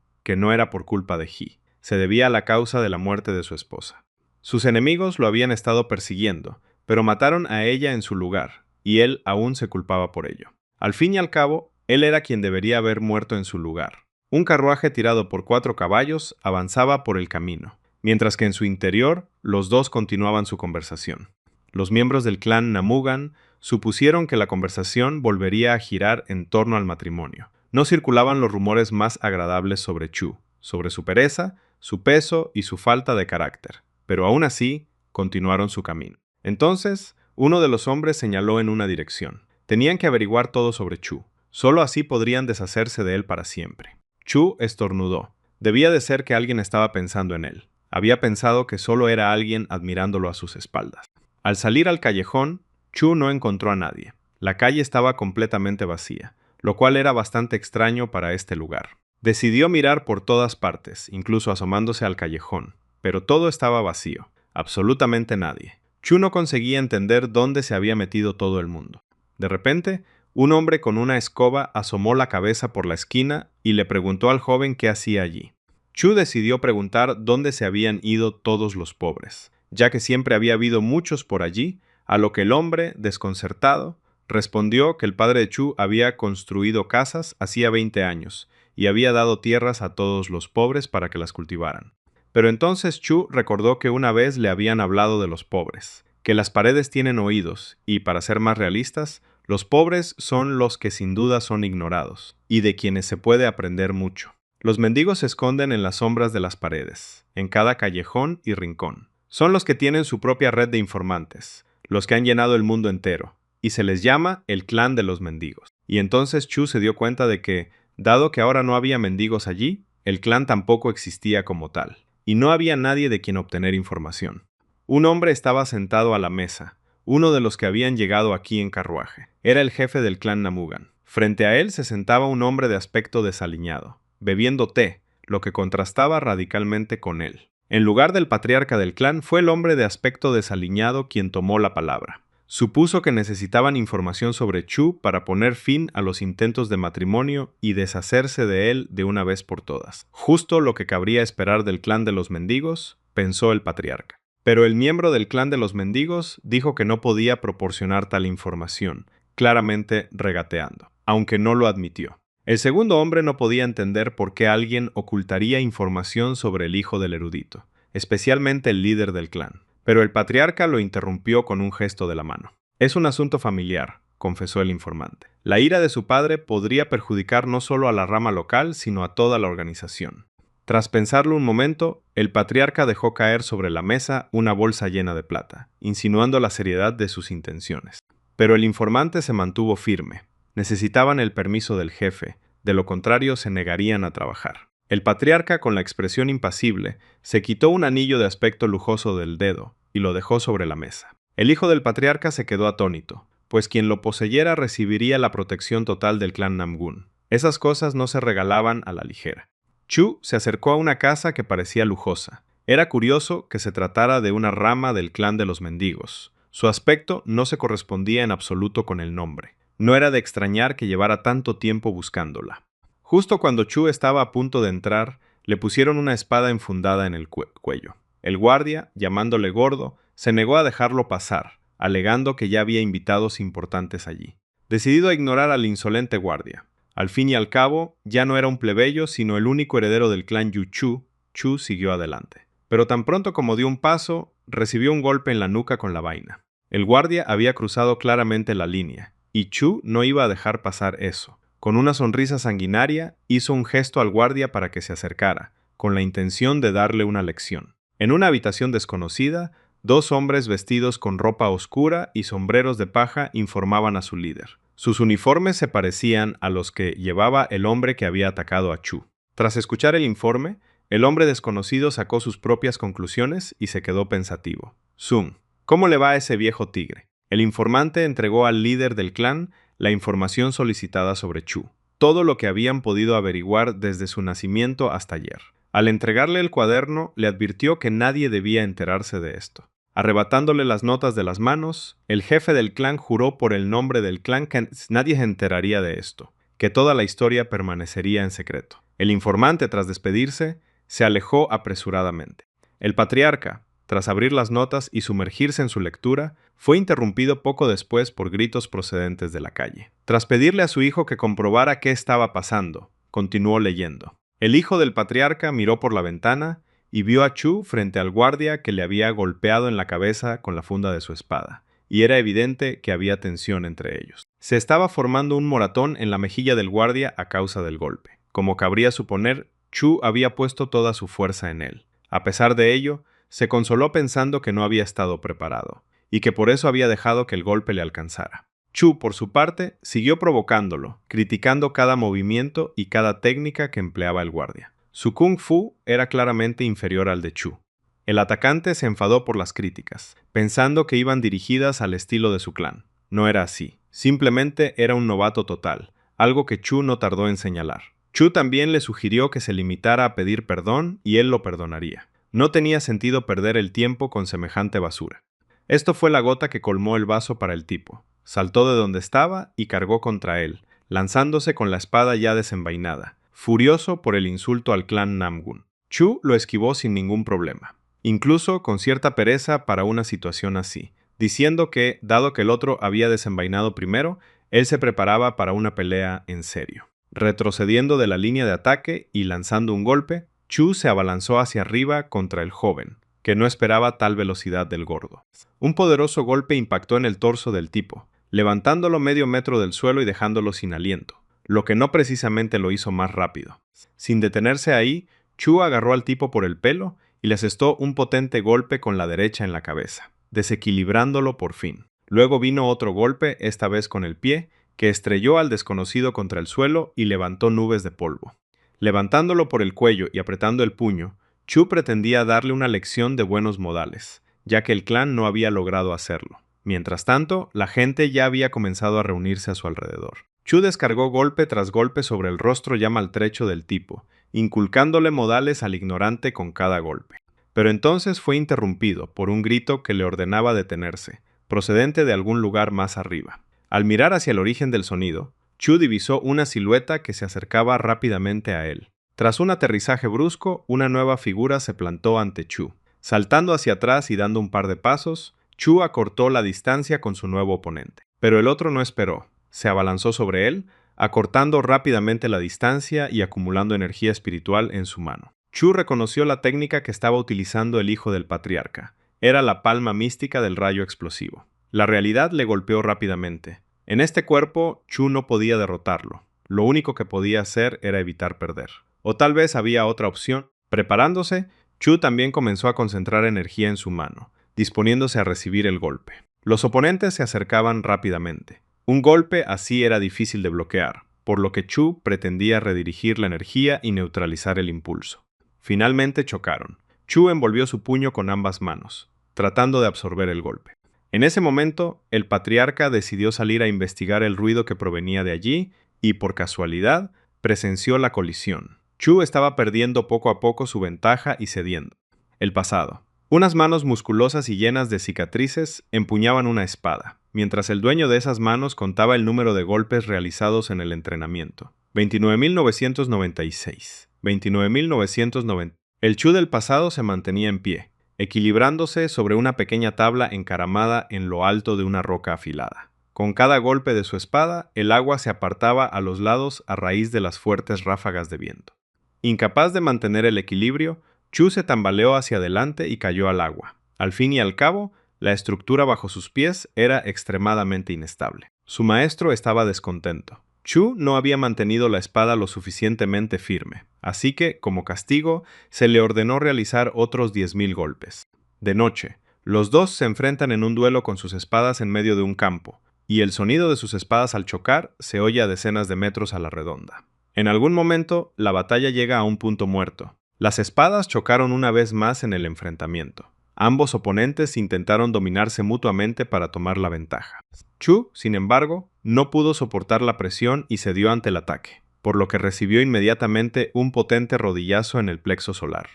era por culpa de He. Se debía a la causa de la muerte de su esposa. Sus enemigos lo habían estado persiguiendo, pero mataron a ella en su lugar, y él aún se culpaba por ello. Al fin y al cabo, él era quien debería haber muerto en su lugar. Un carruaje tirado por 4 caballos avanzaba por el camino, mientras que en su interior los dos continuaban su conversación. Los miembros del clan Namugan supusieron que la conversación volvería a girar en torno al matrimonio. No circulaban los rumores más agradables sobre Chu, sobre su pereza, su peso y su falta de carácter, pero aún así continuaron su camino. Entonces, uno de los hombres señaló en una dirección. Tenían que averiguar todo sobre Chu. Solo así podrían deshacerse de él para siempre. Chu estornudó. Debía de ser que alguien estaba pensando en él. Había pensado que solo era alguien admirándolo a sus espaldas. Al salir al callejón, Chu no encontró a nadie. La calle estaba completamente vacía, lo cual era bastante extraño para este lugar. Decidió mirar por todas partes, incluso asomándose al callejón, pero todo estaba vacío, absolutamente nadie. Chu no conseguía entender dónde se había metido todo el mundo. De repente, un hombre con una escoba asomó la cabeza por la esquina y le preguntó al joven qué hacía allí. Chu decidió preguntar dónde se habían ido todos los pobres, ya que siempre había habido muchos por allí, a lo que el hombre, desconcertado, respondió que el padre de Chu había construido casas hacía 20 años y había dado tierras a todos los pobres para que las cultivaran. Pero entonces Chu recordó que una vez le habían hablado de los pobres, que las paredes tienen oídos y, para ser más realistas, los pobres son los que sin duda son ignorados y de quienes se puede aprender mucho. Los mendigos se esconden en las sombras de las paredes, en cada callejón y rincón. Son los que tienen su propia red de informantes, los que han llenado el mundo entero, y se les llama el clan de los mendigos. Y entonces Chu se dio cuenta de que, dado que ahora no había mendigos allí, el clan tampoco existía como tal, y no había nadie de quien obtener información. Un hombre estaba sentado a la mesa, uno de los que habían llegado aquí en carruaje. Era el jefe del clan Namugan. Frente a él se sentaba un hombre de aspecto desaliñado, bebiendo té, lo que contrastaba radicalmente con él. En lugar del patriarca del clan, fue el hombre de aspecto desaliñado quien tomó la palabra. Supuso que necesitaban información sobre Chu para poner fin a los intentos de matrimonio y deshacerse de él de una vez por todas. Justo lo que cabría esperar del clan de los mendigos, pensó el patriarca. Pero el miembro del clan de los mendigos dijo que no podía proporcionar tal información, claramente regateando, aunque no lo admitió. El segundo hombre no podía entender por qué alguien ocultaría información sobre el hijo del erudito, especialmente el líder del clan. Pero el patriarca lo interrumpió con un gesto de la mano. Es un asunto familiar, confesó el informante. La ira de su padre podría perjudicar no solo a la rama local, sino a toda la organización. Tras pensarlo un momento, el patriarca dejó caer sobre la mesa una bolsa llena de plata, insinuando la seriedad de sus intenciones. Pero el informante se mantuvo firme. Necesitaban el permiso del jefe, de lo contrario se negarían a trabajar. El patriarca, con la expresión impasible, se quitó un anillo de aspecto lujoso del dedo y lo dejó sobre la mesa. El hijo del patriarca se quedó atónito, pues quien lo poseyera recibiría la protección total del clan Namgun. Esas cosas no se regalaban a la ligera. Chu se acercó a una casa que parecía lujosa. Era curioso que se tratara de una rama del clan de los mendigos. Su aspecto no se correspondía en absoluto con el nombre. No era de extrañar que llevara tanto tiempo buscándola. Justo cuando Chu estaba a punto de entrar, le pusieron una espada enfundada en el cuello. El guardia, llamándole gordo, se negó a dejarlo pasar, alegando que ya había invitados importantes allí. Decidido a ignorar al insolente guardia. Al fin y al cabo, ya no era un plebeyo, sino el único heredero del clan Yuchu. Chu siguió adelante. Pero tan pronto como dio un paso, recibió un golpe en la nuca con la vaina. El guardia había cruzado claramente la línea, y Chu no iba a dejar pasar eso. Con una sonrisa sanguinaria, hizo un gesto al guardia para que se acercara, con la intención de darle una lección. En una habitación desconocida, dos hombres vestidos con ropa oscura y sombreros de paja informaban a su líder. Sus uniformes se parecían a los que llevaba el hombre que había atacado a Chu. Tras escuchar el informe, el hombre desconocido sacó sus propias conclusiones y se quedó pensativo. Sun, ¿cómo le va a ese viejo tigre? El informante entregó al líder del clan la información solicitada sobre Chu, todo lo que habían podido averiguar desde su nacimiento hasta ayer. Al entregarle el cuaderno, le advirtió que nadie debía enterarse de esto. Arrebatándole las notas de las manos, el jefe del clan juró por el nombre del clan que nadie se enteraría de esto, que toda la historia permanecería en secreto. El informante, tras despedirse, se alejó apresuradamente. El patriarca, tras abrir las notas y sumergirse en su lectura, fue interrumpido poco después por gritos procedentes de la calle. Tras pedirle a su hijo que comprobara qué estaba pasando, continuó leyendo. El hijo del patriarca miró por la ventana y vio a Chu frente al guardia que le había golpeado en la cabeza con la funda de su espada, y era evidente que había tensión entre ellos. Se estaba formando un moratón en la mejilla del guardia a causa del golpe. Como cabría suponer, Chu había puesto toda su fuerza en él. A pesar de ello, se consoló pensando que no había estado preparado, y que por eso había dejado que el golpe le alcanzara. Chu, por su parte, siguió provocándolo, criticando cada movimiento y cada técnica que empleaba el guardia. Su kung fu era claramente inferior al de Chu. El atacante se enfadó por las críticas, pensando que iban dirigidas al estilo de su clan. No era así, simplemente era un novato total, algo que Chu no tardó en señalar. Chu también le sugirió que se limitara a pedir perdón y él lo perdonaría. No tenía sentido perder el tiempo con semejante basura. Esto fue la gota que colmó el vaso para el tipo. Saltó de donde estaba y cargó contra él, lanzándose con la espada ya desenvainada, furioso por el insulto al clan Namgun. Chu lo esquivó sin ningún problema, incluso con cierta pereza para una situación así, diciendo que, dado que el otro había desenvainado primero, él se preparaba para una pelea en serio. Retrocediendo de la línea de ataque y lanzando un golpe, Chu se abalanzó hacia arriba contra el joven, que no esperaba tal velocidad del gordo. Un poderoso golpe impactó en el torso del tipo, levantándolo medio metro del suelo y dejándolo sin aliento, lo que no precisamente lo hizo más rápido. Sin detenerse ahí, Chu agarró al tipo por el pelo y le asestó un potente golpe con la derecha en la cabeza, desequilibrándolo por fin. Luego vino otro golpe, esta vez con el pie, que estrelló al desconocido contra el suelo y levantó nubes de polvo. Levantándolo por el cuello y apretando el puño, Chu pretendía darle una lección de buenos modales, ya que el clan no había logrado hacerlo. Mientras tanto, la gente ya había comenzado a reunirse a su alrededor. Chu descargó golpe tras golpe sobre el rostro ya maltrecho del tipo, inculcándole modales al ignorante con cada golpe. Pero entonces fue interrumpido por un grito que le ordenaba detenerse, procedente de algún lugar más arriba. Al mirar hacia el origen del sonido, Chu divisó una silueta que se acercaba rápidamente a él. Tras un aterrizaje brusco, una nueva figura se plantó ante Chu. Saltando hacia atrás y dando un par de pasos, Chu acortó la distancia con su nuevo oponente. Pero el otro no esperó. Se abalanzó sobre él, acortando rápidamente la distancia y acumulando energía espiritual en su mano. Chu reconoció la técnica que estaba utilizando el hijo del patriarca. Era la palma mística del rayo explosivo. La realidad le golpeó rápidamente. En este cuerpo, Chu no podía derrotarlo. Lo único que podía hacer era evitar perder. O tal vez había otra opción. Preparándose, Chu también comenzó a concentrar energía en su mano, disponiéndose a recibir el golpe. Los oponentes se acercaban rápidamente. Un golpe así era difícil de bloquear, por lo que Chu pretendía redirigir la energía y neutralizar el impulso. Finalmente chocaron. Chu envolvió su puño con ambas manos, tratando de absorber el golpe. En ese momento, el patriarca decidió salir a investigar el ruido que provenía de allí y, por casualidad, presenció la colisión. Chu estaba perdiendo poco a poco su ventaja y cediendo. El pasado. Unas manos musculosas y llenas de cicatrices empuñaban una espada, mientras el dueño de esas manos contaba el número de golpes realizados en el entrenamiento. 29.996. 29.990. El Chu del pasado se mantenía en pie, equilibrándose sobre una pequeña tabla encaramada en lo alto de una roca afilada. Con cada golpe de su espada, el agua se apartaba a los lados a raíz de las fuertes ráfagas de viento. Incapaz de mantener el equilibrio, Chu se tambaleó hacia adelante y cayó al agua. Al fin y al cabo, la estructura bajo sus pies era extremadamente inestable. Su maestro estaba descontento. Chu no había mantenido la espada lo suficientemente firme, así que, como castigo, se le ordenó realizar otros 10.000 golpes. De noche, los dos se enfrentan en un duelo con sus espadas en medio de un campo, y el sonido de sus espadas al chocar se oye a decenas de metros a la redonda. En algún momento, la batalla llega a un punto muerto. Las espadas chocaron una vez más en el enfrentamiento. Ambos oponentes intentaron dominarse mutuamente para tomar la ventaja. Chu, sin embargo, no pudo soportar la presión y cedió ante el ataque, por lo que recibió inmediatamente un potente rodillazo en el plexo solar.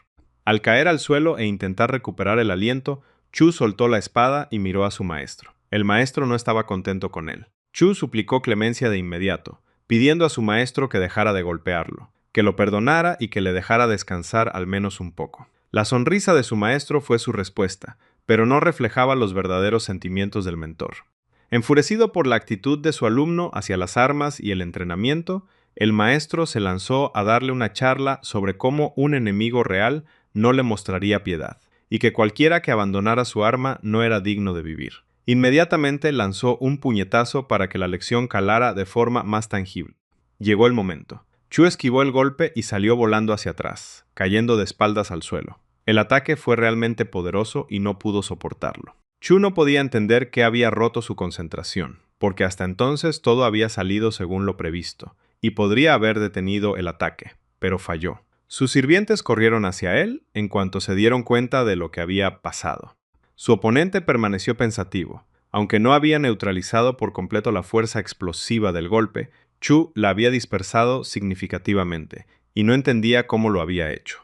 Al caer al suelo e intentar recuperar el aliento, Chu soltó la espada y miró a su maestro. El maestro no estaba contento con él. Chu suplicó clemencia de inmediato, pidiendo a su maestro que dejara de golpearlo, que lo perdonara y que le dejara descansar al menos un poco. La sonrisa de su maestro fue su respuesta, pero no reflejaba los verdaderos sentimientos del mentor. Enfurecido por la actitud de su alumno hacia las armas y el entrenamiento, el maestro se lanzó a darle una charla sobre cómo un enemigo real no le mostraría piedad, y que cualquiera que abandonara su arma no era digno de vivir. Inmediatamente lanzó un puñetazo para que la lección calara de forma más tangible. Llegó el momento. Chu esquivó el golpe y salió volando hacia atrás, cayendo de espaldas al suelo. El ataque fue realmente poderoso y no pudo soportarlo. Chu no podía entender qué había roto su concentración, porque hasta entonces todo había salido según lo previsto, y podría haber detenido el ataque, pero falló. Sus sirvientes corrieron hacia él en cuanto se dieron cuenta de lo que había pasado. Su oponente permaneció pensativo. Aunque no había neutralizado por completo la fuerza explosiva del golpe, Chu la había dispersado significativamente, y no entendía cómo lo había hecho.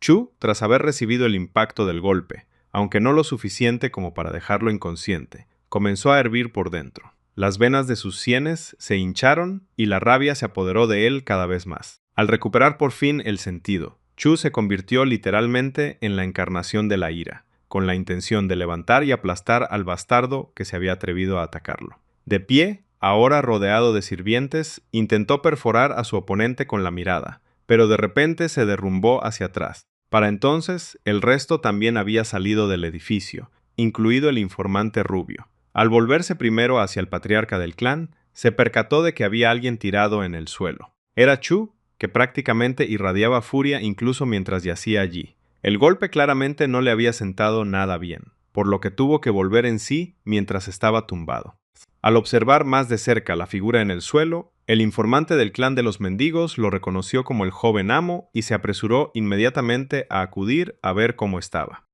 Chu, tras haber recibido el impacto del golpe, aunque no lo suficiente como para dejarlo inconsciente, comenzó a hervir por dentro. Las venas de sus sienes se hincharon y la rabia se apoderó de él cada vez más. Al recuperar por fin el sentido, Chu se convirtió literalmente en la encarnación de la ira, con la intención de levantar y aplastar al bastardo que se había atrevido a atacarlo. De pie, ahora rodeado de sirvientes, intentó perforar a su oponente con la mirada, pero de repente se derrumbó hacia atrás. Para entonces, el resto también había salido del edificio, incluido el informante rubio. Al volverse primero hacia el patriarca del clan, se percató de que había alguien tirado en el suelo. Era Chu, que prácticamente irradiaba furia incluso mientras yacía allí. El golpe claramente no le había sentado nada bien, por lo que tuvo que volver en sí mientras estaba tumbado. Al observar más de cerca la figura en el suelo, el informante del clan de los mendigos lo reconoció como el joven amo y se apresuró inmediatamente a acudir a ver cómo estaba.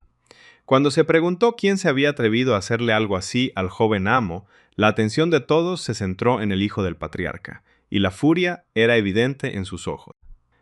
Cuando se preguntó quién se había atrevido a hacerle algo así al joven amo, la atención de todos se centró en el hijo del patriarca, y la furia era evidente en sus ojos.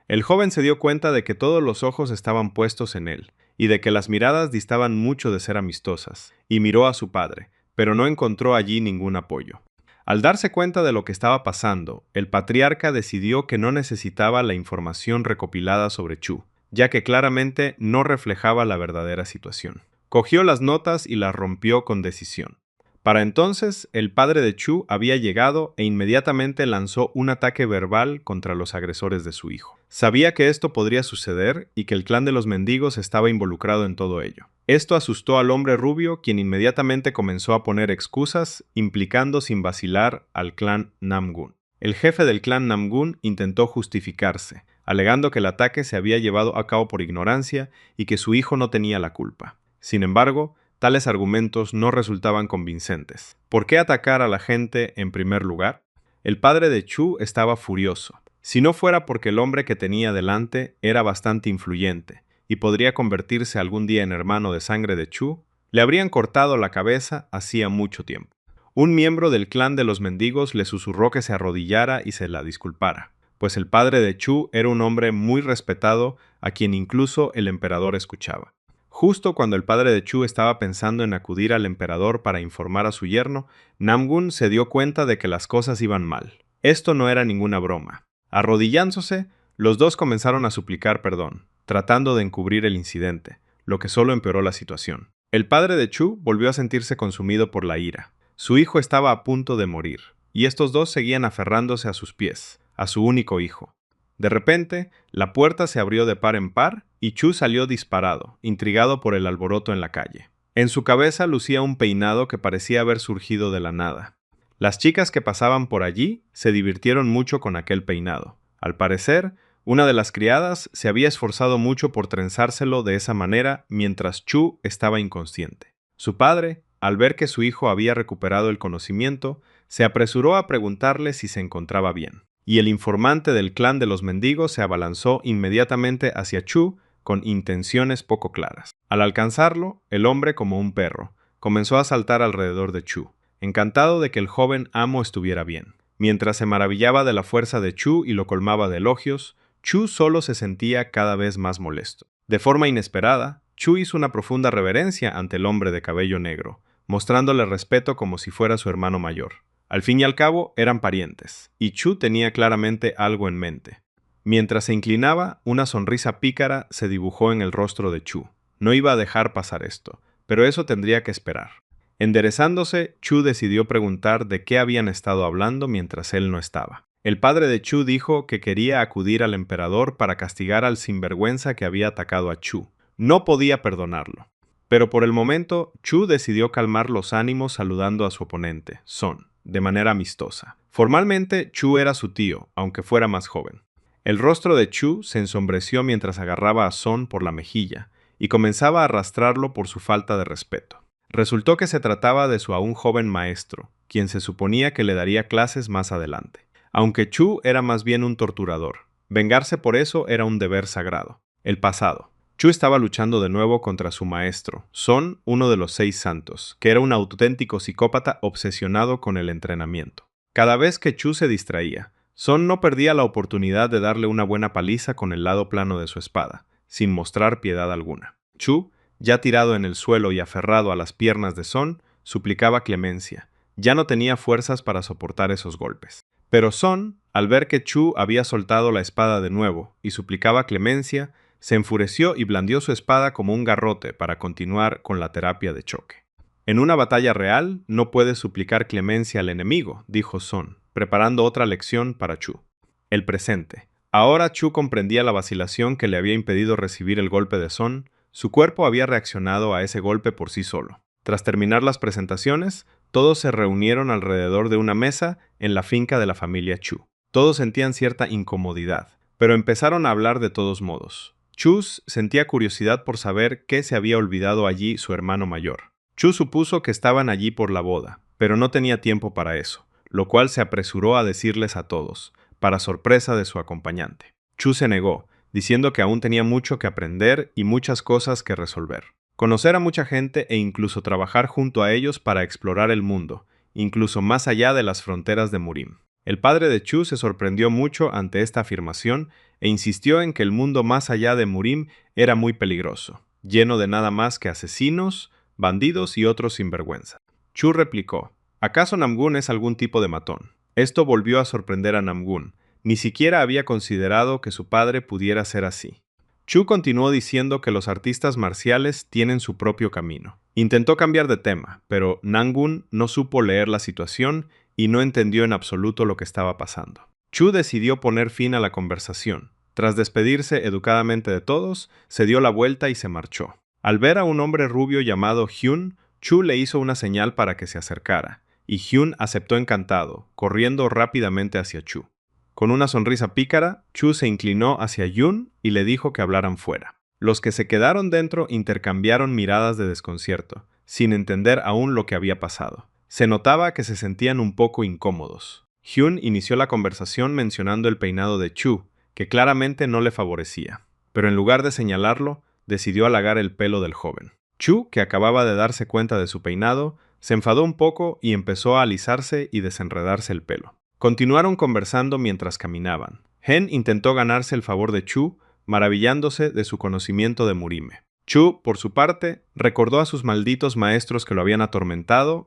El joven se dio cuenta de que todos los ojos estaban puestos en él, y de que las miradas distaban mucho de ser amistosas, y miró a su padre, pero no encontró allí ningún apoyo. Al darse cuenta de lo que estaba pasando, el patriarca decidió que no necesitaba la información recopilada sobre Chu, ya que claramente no reflejaba la verdadera situación. Cogió las notas y las rompió con decisión. Para entonces, el padre de Chu había llegado e inmediatamente lanzó un ataque verbal contra los agresores de su hijo. Sabía que esto podría suceder y que el clan de los mendigos estaba involucrado en todo ello. Esto asustó al hombre rubio, quien inmediatamente comenzó a poner excusas, implicando sin vacilar al clan Namgun. El jefe del clan Namgun intentó justificarse, alegando que el ataque se había llevado a cabo por ignorancia y que su hijo no tenía la culpa. Sin embargo, tales argumentos no resultaban convincentes. ¿Por qué atacar a la gente en primer lugar? El padre de Chu estaba furioso. Si no fuera porque el hombre que tenía delante era bastante influyente y podría convertirse algún día en hermano de sangre de Chu, le habrían cortado la cabeza hacía mucho tiempo. Un miembro del clan de los mendigos le susurró que se arrodillara y se la disculpara, pues el padre de Chu era un hombre muy respetado a quien incluso el emperador escuchaba. Justo cuando el padre de Chu estaba pensando en acudir al emperador para informar a su yerno, Namgun se dio cuenta de que las cosas iban mal. Esto no era ninguna broma. Arrodillándose, los dos comenzaron a suplicar perdón, tratando de encubrir el incidente, lo que solo empeoró la situación. El padre de Chu volvió a sentirse consumido por la ira. Su hijo estaba a punto de morir, y estos dos seguían aferrándose a sus pies, a su único hijo. De repente, la puerta se abrió de par en par y Chu salió disparado, intrigado por el alboroto en la calle. En su cabeza lucía un peinado que parecía haber surgido de la nada. Las chicas que pasaban por allí se divirtieron mucho con aquel peinado. Al parecer, una de las criadas se había esforzado mucho por trenzárselo de esa manera mientras Chu estaba inconsciente. Su padre, al ver que su hijo había recuperado el conocimiento, se apresuró a preguntarle si se encontraba bien. Y el informante del clan de los mendigos se abalanzó inmediatamente hacia Chu con intenciones poco claras. Al alcanzarlo, el hombre, como un perro, comenzó a saltar alrededor de Chu, encantado de que el joven amo estuviera bien. Mientras se maravillaba de la fuerza de Chu y lo colmaba de elogios, Chu solo se sentía cada vez más molesto. De forma inesperada, Chu hizo una profunda reverencia ante el hombre de cabello negro, mostrándole respeto como si fuera su hermano mayor. Al fin y al cabo, eran parientes, y Chu tenía claramente algo en mente. Mientras se inclinaba, una sonrisa pícara se dibujó en el rostro de Chu. No iba a dejar pasar esto, pero eso tendría que esperar. Enderezándose, Chu decidió preguntar de qué habían estado hablando mientras él no estaba. El padre de Chu dijo que quería acudir al emperador para castigar al sinvergüenza que había atacado a Chu. No podía perdonarlo. Pero por el momento, Chu decidió calmar los ánimos saludando a su oponente, Son, de manera amistosa. Formalmente, Chu era su tío, aunque fuera más joven. El rostro de Chu se ensombreció mientras agarraba a Son por la mejilla y comenzaba a arrastrarlo por su falta de respeto. Resultó que se trataba de su aún joven maestro, quien se suponía que le daría clases más adelante. Aunque Chu era más bien un torturador, vengarse por eso era un deber sagrado. El pasado. Chu estaba luchando de nuevo contra su maestro, Son, uno de los 6 santos, que era un auténtico psicópata obsesionado con el entrenamiento. Cada vez que Chu se distraía, Son no perdía la oportunidad de darle una buena paliza con el lado plano de su espada, sin mostrar piedad alguna. Chu, ya tirado en el suelo y aferrado a las piernas de Son, suplicaba clemencia. Ya no tenía fuerzas para soportar esos golpes. Pero Son, al ver que Chu había soltado la espada de nuevo y suplicaba clemencia, se enfureció y blandió su espada como un garrote para continuar con la terapia de choque. En una batalla real, no puedes suplicar clemencia al enemigo, dijo Son, preparando otra lección para Chu. El presente. Ahora Chu comprendía la vacilación que le había impedido recibir el golpe de Son. Su cuerpo había reaccionado a ese golpe por sí solo. Tras terminar las presentaciones, todos se reunieron alrededor de una mesa en la finca de la familia Chu. Todos sentían cierta incomodidad, pero empezaron a hablar de todos modos. Chu sentía curiosidad por saber qué se había olvidado allí su hermano mayor. Chu supuso que estaban allí por la boda, pero no tenía tiempo para eso, lo cual se apresuró a decirles a todos, para sorpresa de su acompañante. Chu se negó, diciendo que aún tenía mucho que aprender y muchas cosas que resolver. Conocer a mucha gente e incluso trabajar junto a ellos para explorar el mundo, incluso más allá de las fronteras de Murim. El padre de Chu se sorprendió mucho ante esta afirmación e insistió en que el mundo más allá de Murim era muy peligroso, lleno de nada más que asesinos, bandidos y otros sinvergüenza. Chu replicó, ¿acaso Namgun es algún tipo de matón? Esto volvió a sorprender a Namgun. Ni siquiera había considerado que su padre pudiera ser así. Chu continuó diciendo que los artistas marciales tienen su propio camino. Intentó cambiar de tema, pero Namgun no supo leer la situación y no entendió en absoluto lo que estaba pasando. Chu decidió poner fin a la conversación. Tras despedirse educadamente de todos, se dio la vuelta y se marchó. Al ver a un hombre rubio llamado Hyun, Chu le hizo una señal para que se acercara, y Hyun aceptó encantado, corriendo rápidamente hacia Chu. Con una sonrisa pícara, Chu se inclinó hacia Hyun y le dijo que hablaran fuera. Los que se quedaron dentro intercambiaron miradas de desconcierto, sin entender aún lo que había pasado. Se notaba que se sentían un poco incómodos. Hyun inició la conversación mencionando el peinado de Chu, que claramente no le favorecía, pero en lugar de señalarlo, decidió halagar el pelo del joven. Chu, que acababa de darse cuenta de su peinado, se enfadó un poco y empezó a alisarse y desenredarse el pelo. Continuaron conversando mientras caminaban. Hen intentó ganarse el favor de Chu, maravillándose de su conocimiento de Murime. Chu, por su parte, recordó a sus malditos maestros que lo habían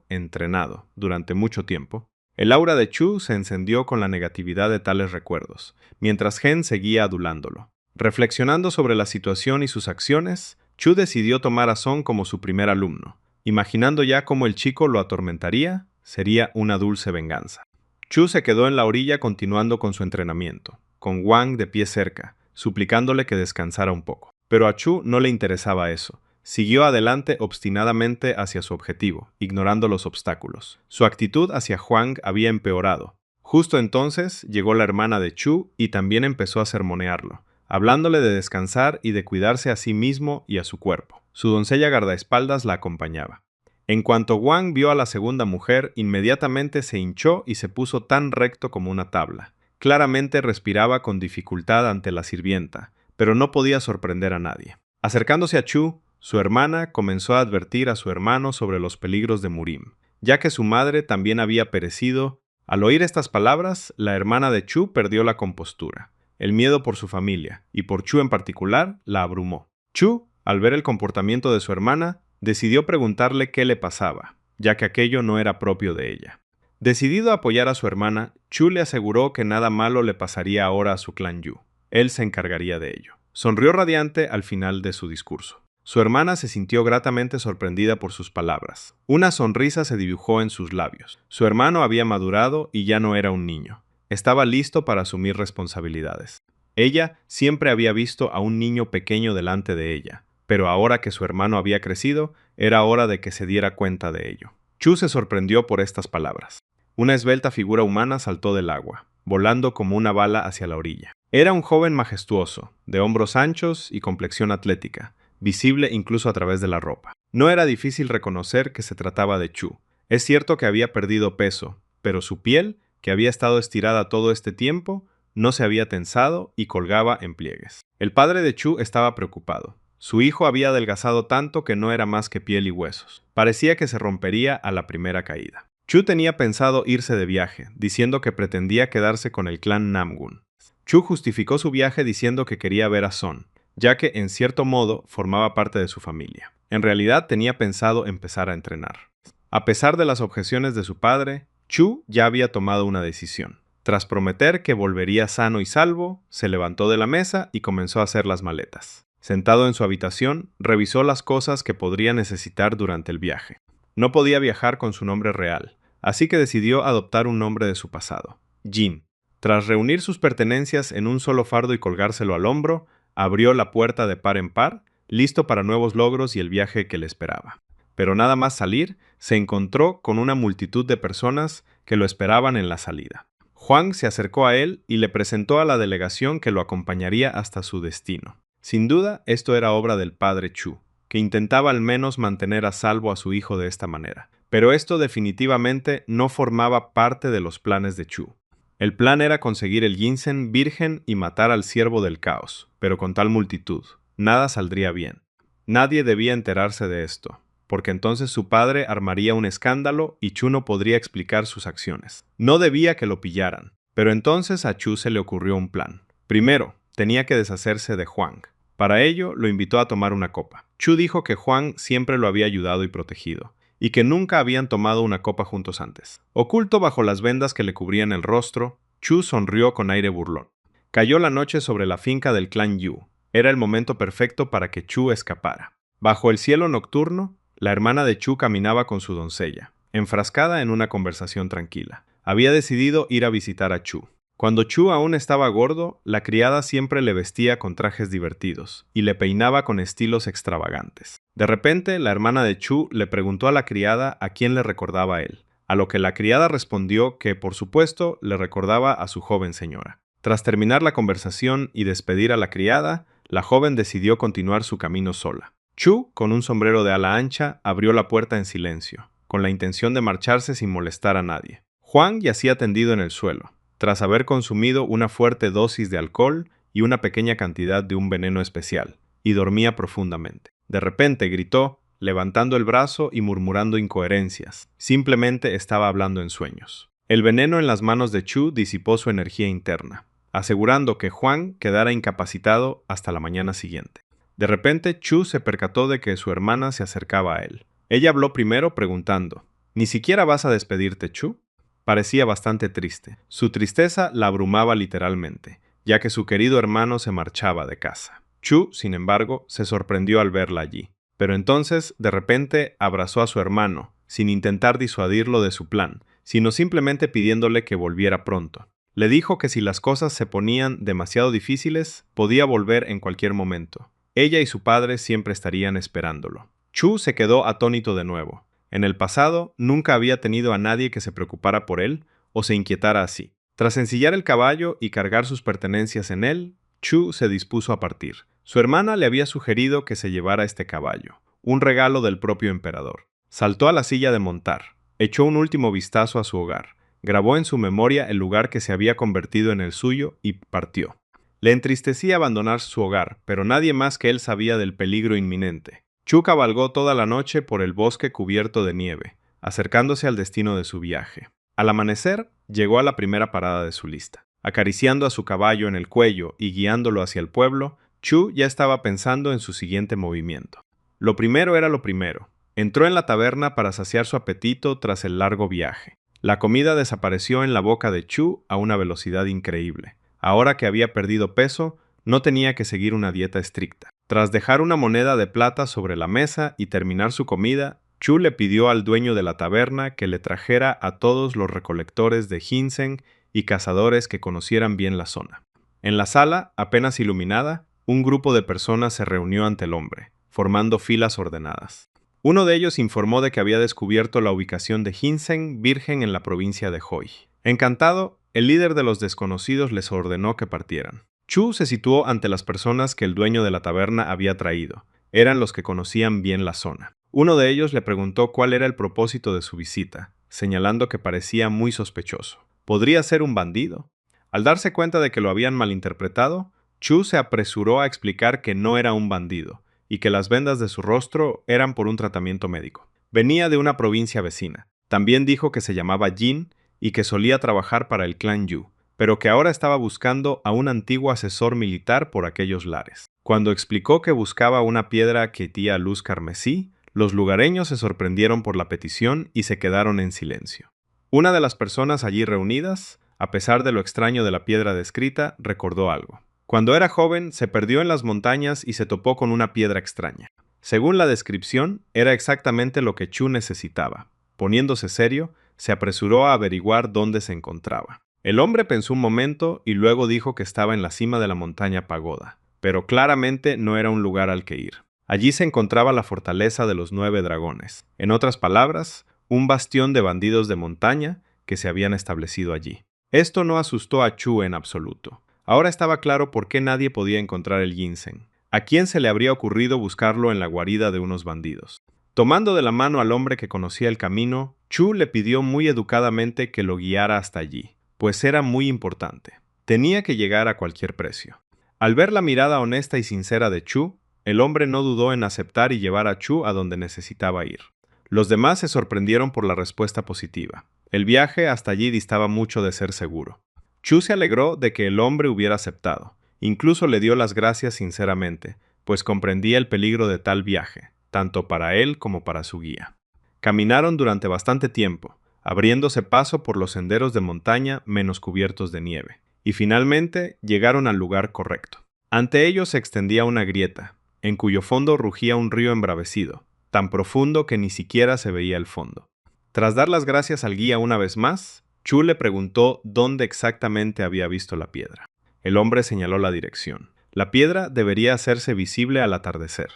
entrenado, durante mucho tiempo. El aura de Chu se encendió con la negatividad de tales recuerdos, mientras Hen seguía adulándolo. Reflexionando sobre la situación y sus acciones, Chu decidió tomar a Song como su primer alumno. Imaginando ya cómo el chico lo atormentaría, sería una dulce venganza. Chu se quedó en la orilla continuando con su entrenamiento, con Wang de pie cerca, suplicándole que descansara un poco. Pero a Chu no le interesaba eso. Siguió adelante obstinadamente hacia su objetivo, ignorando los obstáculos. Su actitud hacia Huang había empeorado. Justo entonces llegó la hermana de Chu y también empezó a sermonearlo, hablándole de descansar y de cuidarse a sí mismo y a su cuerpo. Su doncella guardaespaldas la acompañaba. En cuanto Wang vio a la segunda mujer, inmediatamente se hinchó y se puso tan recto como una tabla. Claramente respiraba con dificultad ante la sirvienta, pero no podía sorprender a nadie. Acercándose a Chu, su hermana comenzó a advertir a su hermano sobre los peligros de Murim, ya que su madre también había perecido. Al oír estas palabras, la hermana de Chu perdió la compostura. El miedo por su familia, y por Chu en particular, la abrumó. Chu, al ver el comportamiento de su hermana, decidió preguntarle qué le pasaba, ya que aquello no era propio de ella. Decidido a apoyar a su hermana, Chu le aseguró que nada malo le pasaría ahora a su clan Yu. Él se encargaría de ello. Sonrió radiante al final de su discurso. Su hermana se sintió gratamente sorprendida por sus palabras. Una sonrisa se dibujó en sus labios. Su hermano había madurado y ya no era un niño. Estaba listo para asumir responsabilidades. Ella siempre había visto a un niño pequeño delante de ella, pero ahora que su hermano había crecido, era hora de que se diera cuenta de ello. Chu se sorprendió por estas palabras. Una esbelta figura humana saltó del agua, volando como una bala hacia la orilla. Era un joven majestuoso, de hombros anchos y complexión atlética, visible incluso a través de la ropa. No era difícil reconocer que se trataba de Chu. Es cierto que había perdido peso, pero su piel, que había estado estirada todo este tiempo, no se había tensado y colgaba en pliegues. El padre de Chu estaba preocupado. Su hijo había adelgazado tanto que no era más que piel y huesos. Parecía que se rompería a la primera caída. Chu tenía pensado irse de viaje, diciendo que pretendía quedarse con el clan Namgun. Chu justificó su viaje diciendo que quería ver a Son, ya que en cierto modo formaba parte de su familia. En realidad tenía pensado empezar a entrenar. A pesar de las objeciones de su padre, Chu ya había tomado una decisión. Tras prometer que volvería sano y salvo, se levantó de la mesa y comenzó a hacer las maletas. Sentado en su habitación, revisó las cosas que podría necesitar durante el viaje. No podía viajar con su nombre real, así que decidió adoptar un nombre de su pasado, Jin. Tras reunir sus pertenencias en un solo fardo y colgárselo al hombro, abrió la puerta de par en par, listo para nuevos logros y el viaje que le esperaba. Pero nada más salir, se encontró con una multitud de personas que lo esperaban en la salida. Huang se acercó a él y le presentó a la delegación que lo acompañaría hasta su destino. Sin duda, esto era obra del padre Chu, que intentaba al menos mantener a salvo a su hijo de esta manera. Pero esto definitivamente no formaba parte de los planes de Chu. El plan era conseguir el ginseng virgen y matar al siervo del caos, pero con tal multitud, nada saldría bien. Nadie debía enterarse de esto, porque entonces su padre armaría un escándalo y Chu no podría explicar sus acciones. No debía que lo pillaran, pero entonces a Chu se le ocurrió un plan. Primero, tenía que deshacerse de Huang. Para ello, lo invitó a tomar una copa. Chu dijo que Huang siempre lo había ayudado y protegido, y que nunca habían tomado una copa juntos antes. Oculto bajo las vendas que le cubrían el rostro, Chu sonrió con aire burlón. Cayó la noche sobre la finca del clan Yu. Era el momento perfecto para que Chu escapara. Bajo el cielo nocturno, la hermana de Chu caminaba con su doncella, enfrascada en una conversación tranquila. Había decidido ir a visitar a Chu. Cuando Chu aún estaba gordo, la criada siempre le vestía con trajes divertidos y le peinaba con estilos extravagantes. De repente, la hermana de Chu le preguntó a la criada a quién le recordaba a él, a lo que la criada respondió que, por supuesto, le recordaba a su joven señora. Tras terminar la conversación y despedir a la criada, la joven decidió continuar su camino sola. Chu, con un sombrero de ala ancha, abrió la puerta en silencio, con la intención de marcharse sin molestar a nadie. Juan yacía tendido en el suelo, tras haber consumido una fuerte dosis de alcohol y una pequeña cantidad de un veneno especial, y dormía profundamente. De repente gritó, levantando el brazo y murmurando incoherencias. Simplemente estaba hablando en sueños. El veneno en las manos de Chu disipó su energía interna, asegurando que Juan quedara incapacitado hasta la mañana siguiente. De repente, Chu se percató de que su hermana se acercaba a él. Ella habló primero preguntando, ¿ni siquiera vas a despedirte, Chu? Parecía bastante triste. Su tristeza la abrumaba literalmente, ya que su querido hermano se marchaba de casa. Chu, sin embargo, se sorprendió al verla allí. Pero entonces, de repente, abrazó a su hermano, sin intentar disuadirlo de su plan, sino simplemente pidiéndole que volviera pronto. Le dijo que si las cosas se ponían demasiado difíciles, podía volver en cualquier momento. Ella y su padre siempre estarían esperándolo. Chu se quedó atónito de nuevo. En el pasado, nunca había tenido a nadie que se preocupara por él o se inquietara así. Tras ensillar el caballo y cargar sus pertenencias en él, Chu se dispuso a partir. Su hermana le había sugerido que se llevara este caballo, un regalo del propio emperador. Saltó a la silla de montar, echó un último vistazo a su hogar, grabó en su memoria el lugar que se había convertido en el suyo y partió. Le entristecía abandonar su hogar, pero nadie más que él sabía del peligro inminente. Chu cabalgó toda la noche por el bosque cubierto de nieve, acercándose al destino de su viaje. Al amanecer, llegó a la primera parada de su lista. Acariciando a su caballo en el cuello y guiándolo hacia el pueblo, Chu ya estaba pensando en su siguiente movimiento. Lo primero era lo primero. Entró en la taberna para saciar su apetito tras el largo viaje. La comida desapareció en la boca de Chu a una velocidad increíble. Ahora que había perdido peso, no tenía que seguir una dieta estricta. Tras dejar una moneda de plata sobre la mesa y terminar su comida, Chu le pidió al dueño de la taberna que le trajera a todos los recolectores de ginseng y cazadores que conocieran bien la zona. En la sala, apenas iluminada, un grupo de personas se reunió ante el hombre, formando filas ordenadas. Uno de ellos informó de que había descubierto la ubicación de ginseng virgen en la provincia de Hoi. Encantado, el líder de los desconocidos les ordenó que partieran. Chu se situó ante las personas que el dueño de la taberna había traído. Eran los que conocían bien la zona. Uno de ellos le preguntó cuál era el propósito de su visita, señalando que parecía muy sospechoso. ¿Podría ser un bandido? Al darse cuenta de que lo habían malinterpretado, Chu se apresuró a explicar que no era un bandido y que las vendas de su rostro eran por un tratamiento médico. Venía de una provincia vecina. También dijo que se llamaba Jin y que solía trabajar para el clan Yu, pero que ahora estaba buscando a un antiguo asesor militar por aquellos lares. Cuando explicó que buscaba una piedra que emitía luz carmesí, los lugareños se sorprendieron por la petición y se quedaron en silencio. Una de las personas allí reunidas, a pesar de lo extraño de la piedra descrita, recordó algo. Cuando era joven, se perdió en las montañas y se topó con una piedra extraña. Según la descripción, era exactamente lo que Chu necesitaba. Poniéndose serio, se apresuró a averiguar dónde se encontraba. El hombre pensó un momento y luego dijo que estaba en la cima de la montaña Pagoda, pero claramente no era un lugar al que ir. Allí se encontraba la fortaleza de los 9 dragones, en otras palabras, un bastión de bandidos de montaña que se habían establecido allí. Esto no asustó a Chu en absoluto. Ahora estaba claro por qué nadie podía encontrar el ginseng. ¿A quién se le habría ocurrido buscarlo en la guarida de unos bandidos? Tomando de la mano al hombre que conocía el camino, Chu le pidió muy educadamente que lo guiara hasta allí, pues era muy importante. Tenía que llegar a cualquier precio. Al ver la mirada honesta y sincera de Chu, el hombre no dudó en aceptar y llevar a Chu a donde necesitaba ir. Los demás se sorprendieron por la respuesta positiva. El viaje hasta allí distaba mucho de ser seguro. Chu se alegró de que el hombre hubiera aceptado. Incluso le dio las gracias sinceramente, pues comprendía el peligro de tal viaje, tanto para él como para su guía. Caminaron durante bastante tiempo, abriéndose paso por los senderos de montaña menos cubiertos de nieve, y finalmente llegaron al lugar correcto. Ante ellos se extendía una grieta, en cuyo fondo rugía un río embravecido, tan profundo que ni siquiera se veía el fondo. Tras dar las gracias al guía una vez más, Chu le preguntó dónde exactamente había visto la piedra. El hombre señaló la dirección. La piedra debería hacerse visible al atardecer.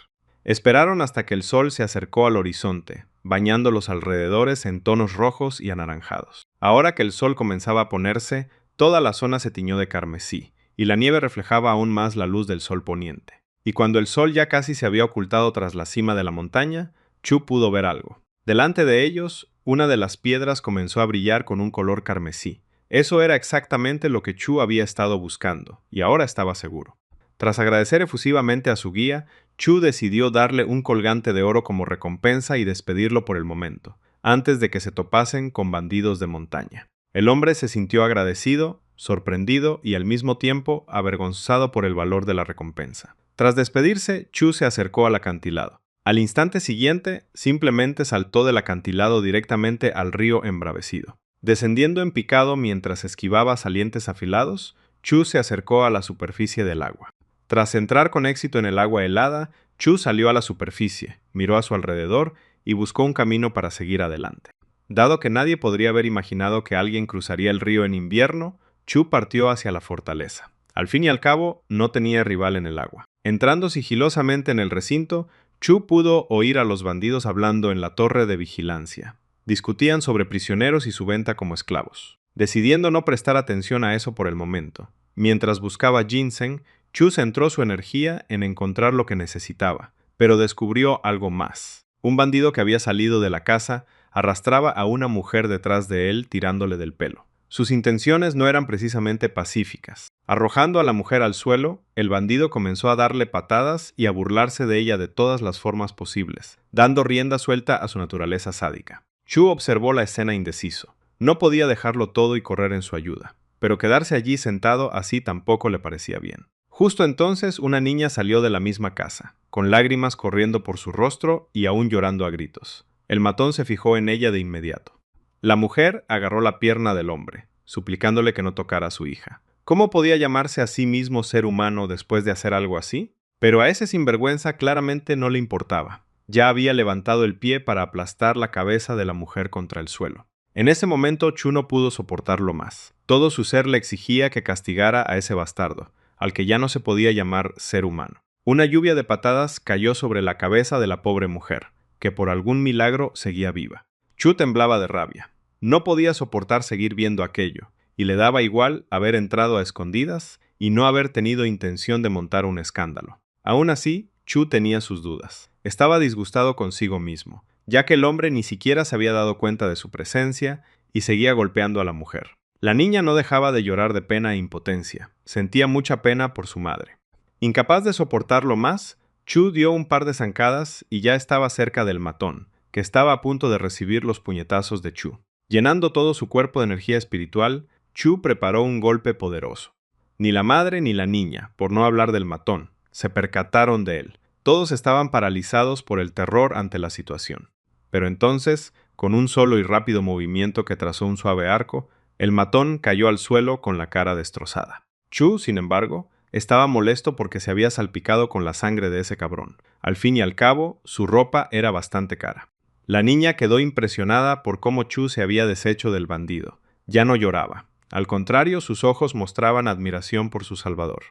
Esperaron hasta que el sol se acercó al horizonte, bañando los alrededores en tonos rojos y anaranjados. Ahora que el sol comenzaba a ponerse, toda la zona se tiñó de carmesí, y la nieve reflejaba aún más la luz del sol poniente. Y cuando el sol ya casi se había ocultado tras la cima de la montaña, Chu pudo ver algo. Delante de ellos, una de las piedras comenzó a brillar con un color carmesí. Eso era exactamente lo que Chu había estado buscando, y ahora estaba seguro. Tras agradecer efusivamente a su guía, Chu decidió darle un colgante de oro como recompensa y despedirlo por el momento, antes de que se topasen con bandidos de montaña. El hombre se sintió agradecido, sorprendido y al mismo tiempo avergonzado por el valor de la recompensa. Tras despedirse, Chu se acercó al acantilado. Al instante siguiente, simplemente saltó del acantilado directamente al río embravecido. Descendiendo en picado mientras esquivaba salientes afilados, Chu se acercó a la superficie del agua. Tras entrar con éxito en el agua helada, Chu salió a la superficie, miró a su alrededor y buscó un camino para seguir adelante. Dado que nadie podría haber imaginado que alguien cruzaría el río en invierno, Chu partió hacia la fortaleza. Al fin y al cabo, no tenía rival en el agua. Entrando sigilosamente en el recinto, Chu pudo oír a los bandidos hablando en la torre de vigilancia. Discutían sobre prisioneros y su venta como esclavos. Decidiendo no prestar atención a eso por el momento, mientras buscaba ginseng, Chu centró su energía en encontrar lo que necesitaba, pero descubrió algo más. Un bandido que había salido de la casa arrastraba a una mujer detrás de él tirándole del pelo. Sus intenciones no eran precisamente pacíficas. Arrojando a la mujer al suelo, el bandido comenzó a darle patadas y a burlarse de ella de todas las formas posibles, dando rienda suelta a su naturaleza sádica. Chu observó la escena indeciso. No podía dejarlo todo y correr en su ayuda, pero quedarse allí sentado así tampoco le parecía bien. Justo entonces una niña salió de la misma casa, con lágrimas corriendo por su rostro y aún llorando a gritos. El matón se fijó en ella de inmediato. La mujer agarró la pierna del hombre, suplicándole que no tocara a su hija. ¿Cómo podía llamarse a sí mismo ser humano después de hacer algo así? Pero a ese sinvergüenza claramente no le importaba. Ya había levantado el pie para aplastar la cabeza de la mujer contra el suelo. En ese momento Chu no pudo soportarlo más. Todo su ser le exigía que castigara a ese bastardo, al que ya no se podía llamar ser humano. Una lluvia de patadas cayó sobre la cabeza de la pobre mujer, que por algún milagro seguía viva. Chu temblaba de rabia. No podía soportar seguir viendo aquello, y le daba igual haber entrado a escondidas y no haber tenido intención de montar un escándalo. Aún así, Chu tenía sus dudas. Estaba disgustado consigo mismo, ya que el hombre ni siquiera se había dado cuenta de su presencia y seguía golpeando a la mujer. La niña no dejaba de llorar de pena e impotencia. Sentía mucha pena por su madre. Incapaz de soportarlo más, Chu dio un par de zancadas y ya estaba cerca del matón, que estaba a punto de recibir los puñetazos de Chu. Llenando todo su cuerpo de energía espiritual, Chu preparó un golpe poderoso. Ni la madre ni la niña, por no hablar del matón, se percataron de él. Todos estaban paralizados por el terror ante la situación. Pero entonces, con un solo y rápido movimiento que trazó un suave arco, el matón cayó al suelo con la cara destrozada. Chu, sin embargo, estaba molesto porque se había salpicado con la sangre de ese cabrón. Al fin y al cabo, su ropa era bastante cara. La niña quedó impresionada por cómo Chu se había deshecho del bandido. Ya no lloraba. Al contrario, sus ojos mostraban admiración por su salvador.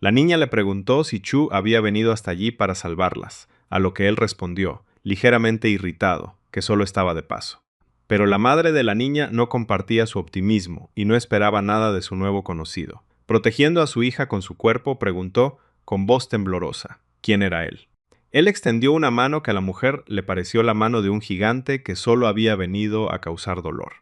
La niña le preguntó si Chu había venido hasta allí para salvarlas, a lo que él respondió, ligeramente irritado, que solo estaba de paso. Pero la madre de la niña no compartía su optimismo y no esperaba nada de su nuevo conocido. Protegiendo a su hija con su cuerpo, preguntó, con voz temblorosa, quién era él. Él extendió una mano que a la mujer le pareció la mano de un gigante que solo había venido a causar dolor.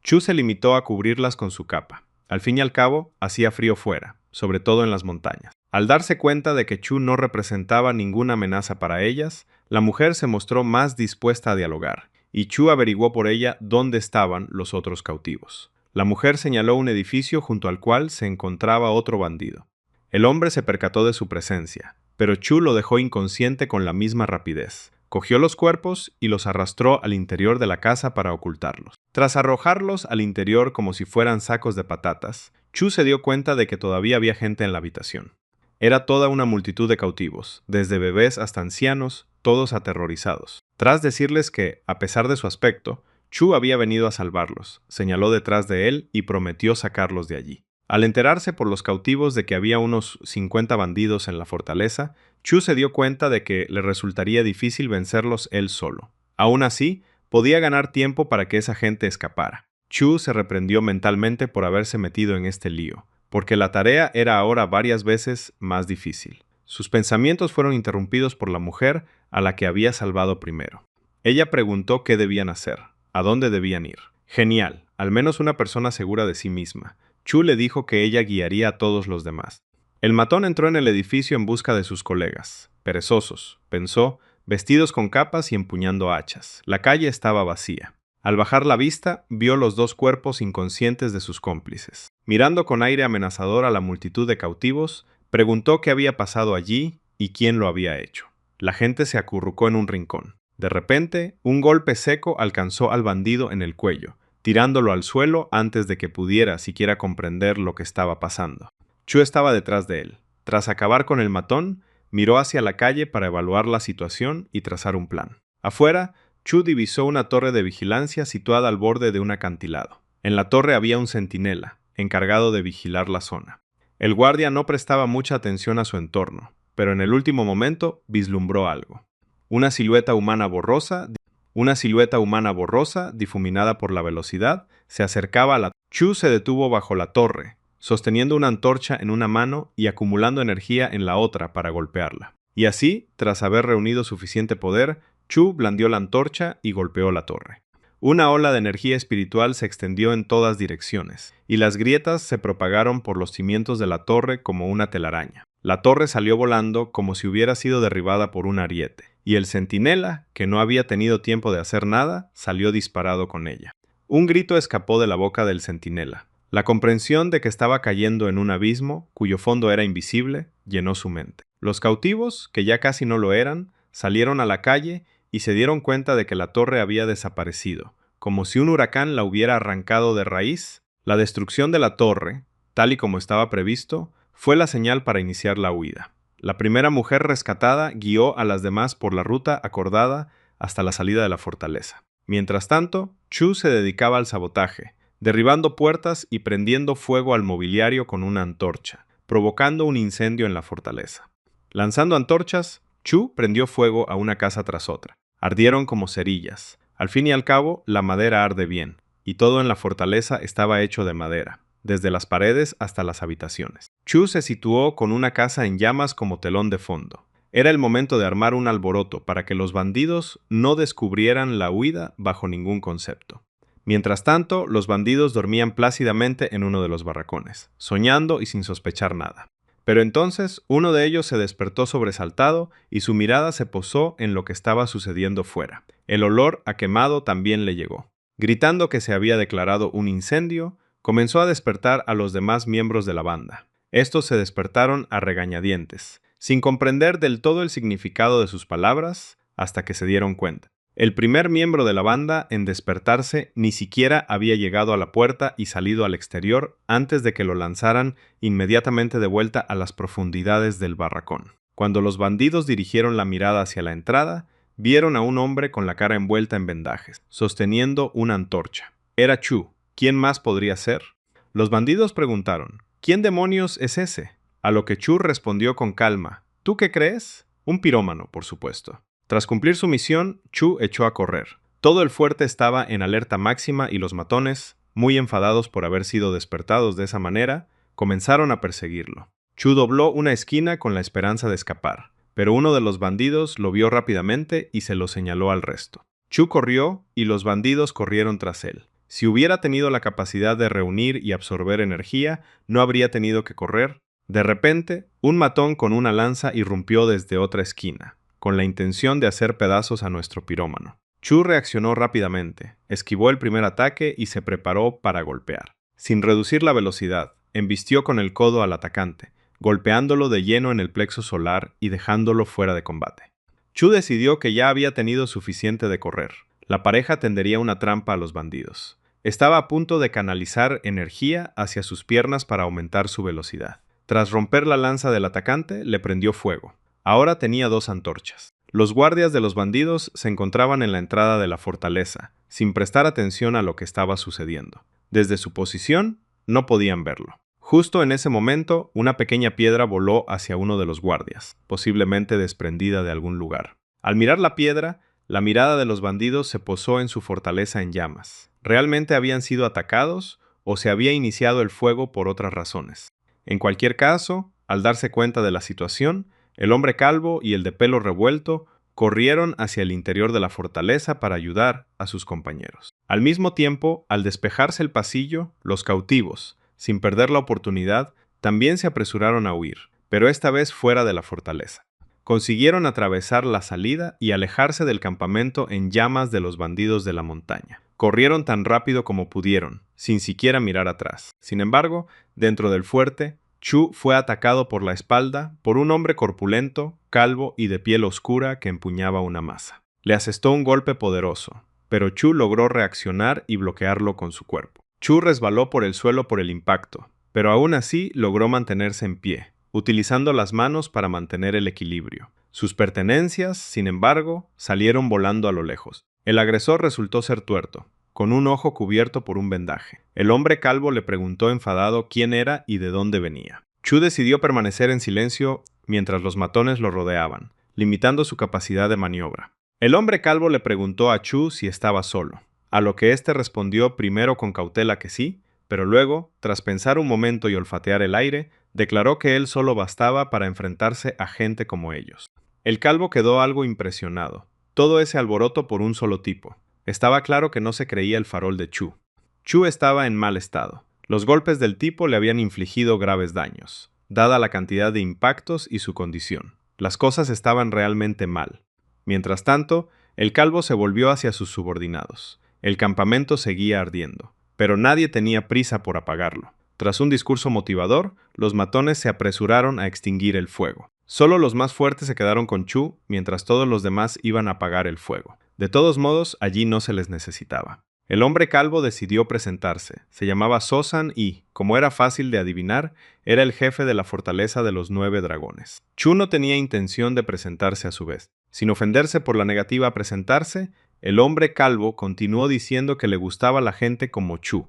Chu se limitó a cubrirlas con su capa. Al fin y al cabo, hacía frío fuera, sobre todo en las montañas. Al darse cuenta de que Chu no representaba ninguna amenaza para ellas, la mujer se mostró más dispuesta a dialogar, y Chu averiguó por ella dónde estaban los otros cautivos. La mujer señaló un edificio junto al cual se encontraba otro bandido. El hombre se percató de su presencia, pero Chu lo dejó inconsciente con la misma rapidez. Cogió los cuerpos y los arrastró al interior de la casa para ocultarlos. Tras arrojarlos al interior como si fueran sacos de patatas, Chu se dio cuenta de que todavía había gente en la habitación. Era toda una multitud de cautivos, desde bebés hasta ancianos, todos aterrorizados. Tras decirles que, a pesar de su aspecto, Chu había venido a salvarlos, señaló detrás de él y prometió sacarlos de allí. Al enterarse por los cautivos de que había unos 50 bandidos en la fortaleza, Chu se dio cuenta de que le resultaría difícil vencerlos él solo. Aún así, podía ganar tiempo para que esa gente escapara. Chu se reprendió mentalmente por haberse metido en este lío, porque la tarea era ahora varias veces más difícil. Sus pensamientos fueron interrumpidos por la mujer a la que había salvado primero. Ella preguntó qué debían hacer. a dónde debían ir. Genial, al menos una persona segura de sí misma. Chu le dijo que ella guiaría a todos los demás. El matón entró en el edificio en busca de sus colegas. Perezosos, pensó, vestidos con capas y empuñando hachas. La calle estaba vacía. Al bajar la vista, vio los dos cuerpos inconscientes de sus cómplices. Mirando con aire amenazador a la multitud de cautivos, preguntó qué había pasado allí y quién lo había hecho. La gente se acurrucó en un rincón. De repente, un golpe seco alcanzó al bandido en el cuello, tirándolo al suelo antes de que pudiera siquiera comprender lo que estaba pasando. Chu estaba detrás de él. Tras acabar con el matón, miró hacia la calle para evaluar la situación y trazar un plan. Afuera, Chu divisó una torre de vigilancia situada al borde de un acantilado. En la torre había un centinela, encargado de vigilar la zona. El guardia no prestaba mucha atención a su entorno, pero en el último momento vislumbró algo. Una silueta humana borrosa, difuminada por la velocidad, se acercaba a la torre. Chu se detuvo bajo la torre, sosteniendo una antorcha en una mano y acumulando energía en la otra para golpearla. Y así, tras haber reunido suficiente poder, Chu blandió la antorcha y golpeó la torre. Una ola de energía espiritual se extendió en todas direcciones, y las grietas se propagaron por los cimientos de la torre como una telaraña. La torre salió volando como si hubiera sido derribada por un ariete, y el centinela, que no había tenido tiempo de hacer nada, salió disparado con ella. Un grito escapó de la boca del centinela. La comprensión de que estaba cayendo en un abismo, cuyo fondo era invisible, llenó su mente. Los cautivos, que ya casi no lo eran, salieron a la calle y se dieron cuenta de que la torre había desaparecido, como si un huracán la hubiera arrancado de raíz. La destrucción de la torre, tal y como estaba previsto, fue la señal para iniciar la huida. La primera mujer rescatada guió a las demás por la ruta acordada hasta la salida de la fortaleza. Mientras tanto, Chu se dedicaba al sabotaje, derribando puertas y prendiendo fuego al mobiliario con una antorcha, provocando un incendio en la fortaleza. Lanzando antorchas, Chu prendió fuego a una casa tras otra. Ardieron como cerillas. Al fin y al cabo, la madera arde bien, y todo en la fortaleza estaba hecho de madera, desde las paredes hasta las habitaciones. Chu se situó con una casa en llamas como telón de fondo. Era el momento de armar un alboroto para que los bandidos no descubrieran la huida bajo ningún concepto. Mientras tanto, los bandidos dormían plácidamente en uno de los barracones, soñando y sin sospechar nada. Pero entonces uno de ellos se despertó sobresaltado y su mirada se posó en lo que estaba sucediendo fuera. El olor a quemado también le llegó. Gritando que se había declarado un incendio, comenzó a despertar a los demás miembros de la banda. Estos se despertaron a regañadientes, sin comprender del todo el significado de sus palabras, hasta que se dieron cuenta. El primer miembro de la banda en despertarse ni siquiera había llegado a la puerta y salido al exterior antes de que lo lanzaran inmediatamente de vuelta a las profundidades del barracón. Cuando los bandidos dirigieron la mirada hacia la entrada, vieron a un hombre con la cara envuelta en vendajes, sosteniendo una antorcha. Era Chu. ¿Quién más podría ser? Los bandidos preguntaron, ¿quién demonios es ese? A lo que Chu respondió con calma, ¿tú qué crees? Un pirómano, por supuesto. Tras cumplir su misión, Chu echó a correr. Todo el fuerte estaba en alerta máxima y los matones, muy enfadados por haber sido despertados de esa manera, comenzaron a perseguirlo. Chu dobló una esquina con la esperanza de escapar, pero uno de los bandidos lo vio rápidamente y se lo señaló al resto. Chu corrió y los bandidos corrieron tras él. Si hubiera tenido la capacidad de reunir y absorber energía, no habría tenido que correr. De repente, un matón con una lanza irrumpió desde otra esquina, con la intención de hacer pedazos a nuestro pirómano. Chu reaccionó rápidamente, esquivó el primer ataque y se preparó para golpear. Sin reducir la velocidad, embistió con el codo al atacante, golpeándolo de lleno en el plexo solar y dejándolo fuera de combate. Chu decidió que ya había tenido suficiente de correr. La pareja tendería una trampa a los bandidos. Estaba a punto de canalizar energía hacia sus piernas para aumentar su velocidad. Tras romper la lanza del atacante, le prendió fuego. Ahora tenía 2 antorchas. Los guardias de los bandidos se encontraban en la entrada de la fortaleza, sin prestar atención a lo que estaba sucediendo. Desde su posición, no podían verlo. Justo en ese momento, una pequeña piedra voló hacia uno de los guardias, posiblemente desprendida de algún lugar. Al mirar la piedra, la mirada de los bandidos se posó en su fortaleza en llamas. ¿Realmente habían sido atacados o se había iniciado el fuego por otras razones? En cualquier caso, al darse cuenta de la situación, el hombre calvo y el de pelo revuelto corrieron hacia el interior de la fortaleza para ayudar a sus compañeros. Al mismo tiempo, al despejarse el pasillo, los cautivos, sin perder la oportunidad, también se apresuraron a huir, pero esta vez fuera de la fortaleza. Consiguieron atravesar la salida y alejarse del campamento en llamas de los bandidos de la montaña. Corrieron tan rápido como pudieron, sin siquiera mirar atrás. Sin embargo, dentro del fuerte, Chu fue atacado por la espalda por un hombre corpulento, calvo y de piel oscura que empuñaba una maza. Le asestó un golpe poderoso, pero Chu logró reaccionar y bloquearlo con su cuerpo. Chu resbaló por el suelo por el impacto, pero aún así logró mantenerse en pie, utilizando las manos para mantener el equilibrio. Sus pertenencias, sin embargo, salieron volando a lo lejos. El agresor resultó ser tuerto, con un ojo cubierto por un vendaje. El hombre calvo le preguntó enfadado quién era y de dónde venía. Chu decidió permanecer en silencio mientras los matones lo rodeaban, limitando su capacidad de maniobra. El hombre calvo le preguntó a Chu si estaba solo, a lo que éste respondió primero con cautela que sí, pero luego, tras pensar un momento y olfatear el aire, declaró que él solo bastaba para enfrentarse a gente como ellos. El calvo quedó algo impresionado. Todo ese alboroto por un solo tipo. Estaba claro que no se creía el farol de Chu. Chu estaba en mal estado. Los golpes del tipo le habían infligido graves daños, dada la cantidad de impactos y su condición. Las cosas estaban realmente mal. Mientras tanto, el calvo se volvió hacia sus subordinados. El campamento seguía ardiendo, pero nadie tenía prisa por apagarlo. Tras un discurso motivador, los matones se apresuraron a extinguir el fuego. Solo los más fuertes se quedaron con Chu, mientras todos los demás iban a apagar el fuego. De todos modos, allí no se les necesitaba. El hombre calvo decidió presentarse. Se llamaba Sosan y, como era fácil de adivinar, era el jefe de la fortaleza de los 9 dragones. Chu no tenía intención de presentarse a su vez. Sin ofenderse por la negativa a presentarse, el hombre calvo continuó diciendo que le gustaba la gente como Chu,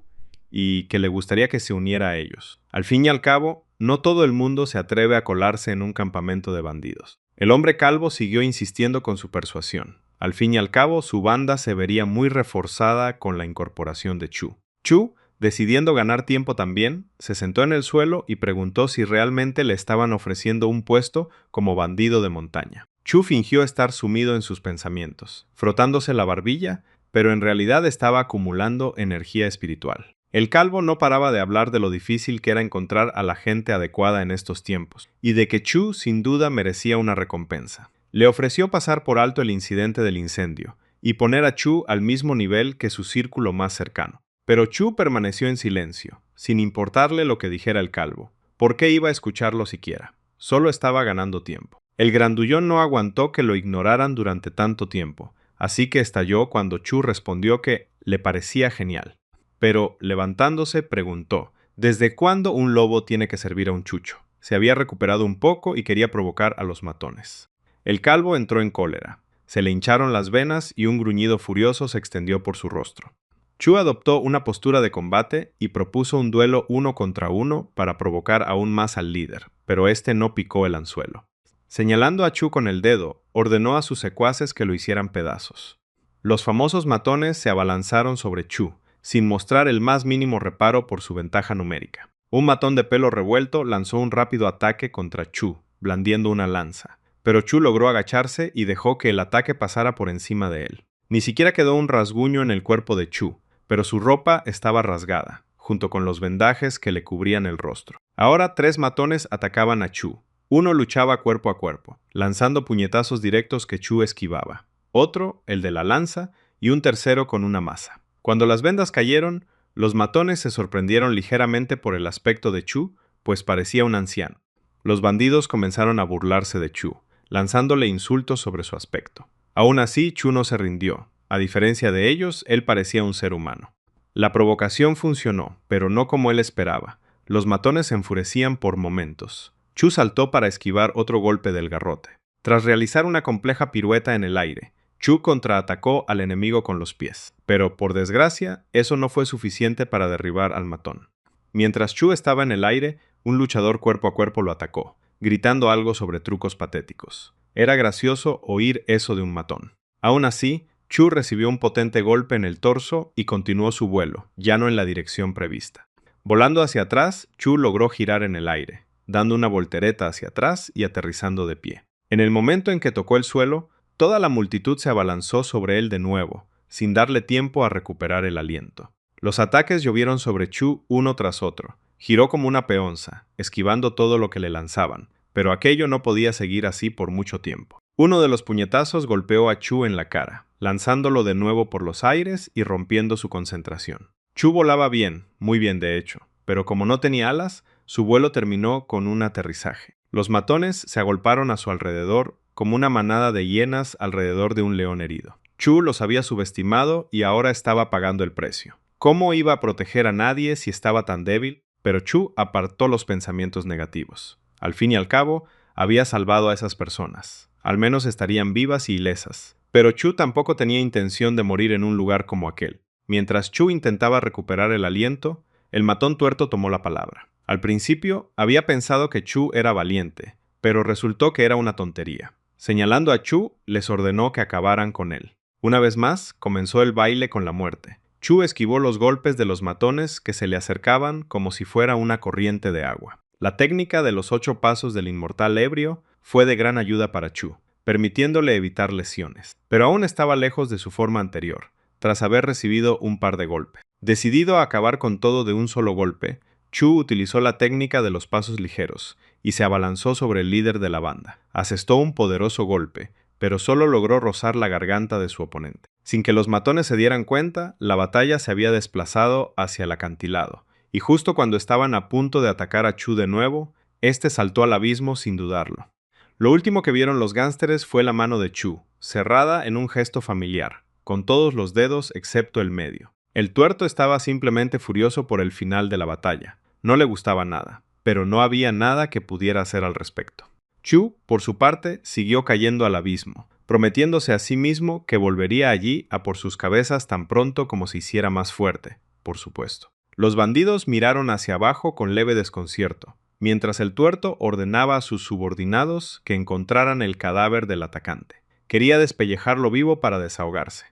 y que le gustaría que se uniera a ellos. Al fin y al cabo, no todo el mundo se atreve a colarse en un campamento de bandidos. El hombre calvo siguió insistiendo con su persuasión. Al fin y al cabo, su banda se vería muy reforzada con la incorporación de Chu. Chu, decidiendo ganar tiempo también, se sentó en el suelo y preguntó si realmente le estaban ofreciendo un puesto como bandido de montaña. Chu fingió estar sumido en sus pensamientos, frotándose la barbilla, pero en realidad estaba acumulando energía espiritual. El calvo no paraba de hablar de lo difícil que era encontrar a la gente adecuada en estos tiempos, y de que Chu sin duda merecía una recompensa. Le ofreció pasar por alto el incidente del incendio, y poner a Chu al mismo nivel que su círculo más cercano. Pero Chu permaneció en silencio, sin importarle lo que dijera el calvo. ¿Por qué iba a escucharlo siquiera? Solo estaba ganando tiempo. El grandullón no aguantó que lo ignoraran durante tanto tiempo, así que estalló cuando Chu respondió que le parecía genial. Pero, levantándose, preguntó, ¿desde cuándo un lobo tiene que servir a un chucho? Se había recuperado un poco y quería provocar a los matones. El calvo entró en cólera. Se le hincharon las venas y un gruñido furioso se extendió por su rostro. Chu adoptó una postura de combate y propuso un duelo 1 contra 1 para provocar aún más al líder, pero este no picó el anzuelo. Señalando a Chu con el dedo, ordenó a sus secuaces que lo hicieran pedazos. Los famosos matones se abalanzaron sobre Chu, sin mostrar el más mínimo reparo por su ventaja numérica. Un matón de pelo revuelto lanzó un rápido ataque contra Chu, blandiendo una lanza, pero Chu logró agacharse y dejó que el ataque pasara por encima de él. Ni siquiera quedó un rasguño en el cuerpo de Chu, pero su ropa estaba rasgada, junto con los vendajes que le cubrían el rostro. Ahora 3 matones atacaban a Chu. Uno luchaba cuerpo a cuerpo, lanzando puñetazos directos que Chu esquivaba. Otro, el de la lanza, y un tercero con una maza. Cuando las vendas cayeron, los matones se sorprendieron ligeramente por el aspecto de Chu, pues parecía un anciano. Los bandidos comenzaron a burlarse de Chu, lanzándole insultos sobre su aspecto. Aún así, Chu no se rindió. A diferencia de ellos, él parecía un ser humano. La provocación funcionó, pero no como él esperaba. Los matones se enfurecían por momentos. Chu saltó para esquivar otro golpe del garrote. Tras realizar una compleja pirueta en el aire, Chu contraatacó al enemigo con los pies, pero, por desgracia, eso no fue suficiente para derribar al matón. Mientras Chu estaba en el aire, un luchador cuerpo a cuerpo lo atacó, gritando algo sobre trucos patéticos. Era gracioso oír eso de un matón. Aún así, Chu recibió un potente golpe en el torso y continuó su vuelo, ya no en la dirección prevista. Volando hacia atrás, Chu logró girar en el aire, dando una voltereta hacia atrás y aterrizando de pie. En el momento en que tocó el suelo, Toda la multitud se abalanzó sobre él de nuevo, sin darle tiempo a recuperar el aliento. Los ataques llovieron sobre Chu uno tras otro. Giró como una peonza, esquivando todo lo que le lanzaban, pero aquello no podía seguir así por mucho tiempo. Uno de los puñetazos golpeó a Chu en la cara, lanzándolo de nuevo por los aires y rompiendo su concentración. Chu volaba bien, muy bien de hecho, pero como no tenía alas, su vuelo terminó con un aterrizaje. Los matones se agolparon a su alrededor como una manada de hienas alrededor de un león herido. Chu los había subestimado y ahora estaba pagando el precio. ¿Cómo iba a proteger a nadie si estaba tan débil? Pero Chu apartó los pensamientos negativos. Al fin y al cabo, había salvado a esas personas. Al menos estarían vivas y ilesas. Pero Chu tampoco tenía intención de morir en un lugar como aquel. Mientras Chu intentaba recuperar el aliento, el matón tuerto tomó la palabra. Al principio, había pensado que Chu era valiente, pero resultó que era una tontería. Señalando a Chu, les ordenó que acabaran con él. Una vez más, comenzó el baile con la muerte. Chu esquivó los golpes de los matones que se le acercaban como si fuera una corriente de agua. La técnica de los 8 pasos del inmortal ebrio fue de gran ayuda para Chu, permitiéndole evitar lesiones. Pero aún estaba lejos de su forma anterior, tras haber recibido un par de golpes. Decidido a acabar con todo de un solo golpe, Chu utilizó la técnica de los pasos ligeros y se abalanzó sobre el líder de la banda. Asestó un poderoso golpe, pero solo logró rozar la garganta de su oponente. Sin que los matones se dieran cuenta, la batalla se había desplazado hacia el acantilado, y justo cuando estaban a punto de atacar a Chu de nuevo, este saltó al abismo sin dudarlo. Lo último que vieron los gánsteres fue la mano de Chu, cerrada en un gesto familiar, con todos los dedos excepto el medio. El tuerto estaba simplemente furioso por el final de la batalla. No le gustaba nada, pero no había nada que pudiera hacer al respecto. Chu, por su parte, siguió cayendo al abismo, prometiéndose a sí mismo que volvería allí a por sus cabezas tan pronto como se hiciera más fuerte, por supuesto. Los bandidos miraron hacia abajo con leve desconcierto, mientras el tuerto ordenaba a sus subordinados que encontraran el cadáver del atacante. Quería despellejarlo vivo para desahogarse.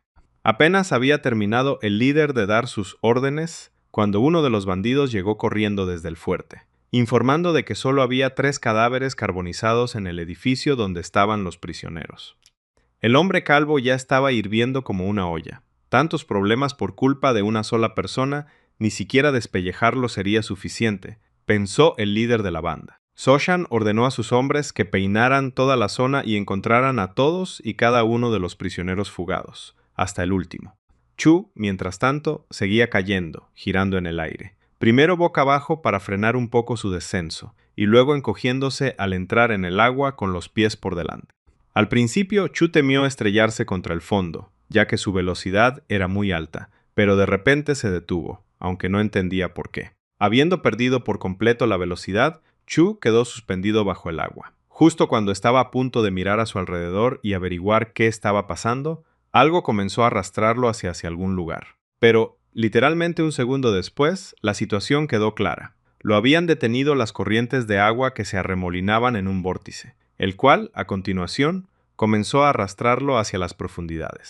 Apenas había terminado el líder de dar sus órdenes cuando uno de los bandidos llegó corriendo desde el fuerte, informando de que solo había 3 cadáveres carbonizados en el edificio donde estaban los prisioneros. El hombre calvo ya estaba hirviendo como una olla. Tantos problemas por culpa de una sola persona, ni siquiera despellejarlo sería suficiente, pensó el líder de la banda. Zhoshan ordenó a sus hombres que peinaran toda la zona y encontraran a todos y cada uno de los prisioneros fugados, hasta el último. Chu, mientras tanto, seguía cayendo, girando en el aire. Primero boca abajo para frenar un poco su descenso, y luego encogiéndose al entrar en el agua con los pies por delante. Al principio, Chu temió estrellarse contra el fondo, ya que su velocidad era muy alta, pero de repente se detuvo, aunque no entendía por qué. Habiendo perdido por completo la velocidad, Chu quedó suspendido bajo el agua. Justo cuando estaba a punto de mirar a su alrededor y averiguar qué estaba pasando, algo comenzó a arrastrarlo hacia algún lugar. Pero, literalmente un segundo después, la situación quedó clara. Lo habían detenido las corrientes de agua que se arremolinaban en un vórtice, el cual, a continuación, comenzó a arrastrarlo hacia las profundidades.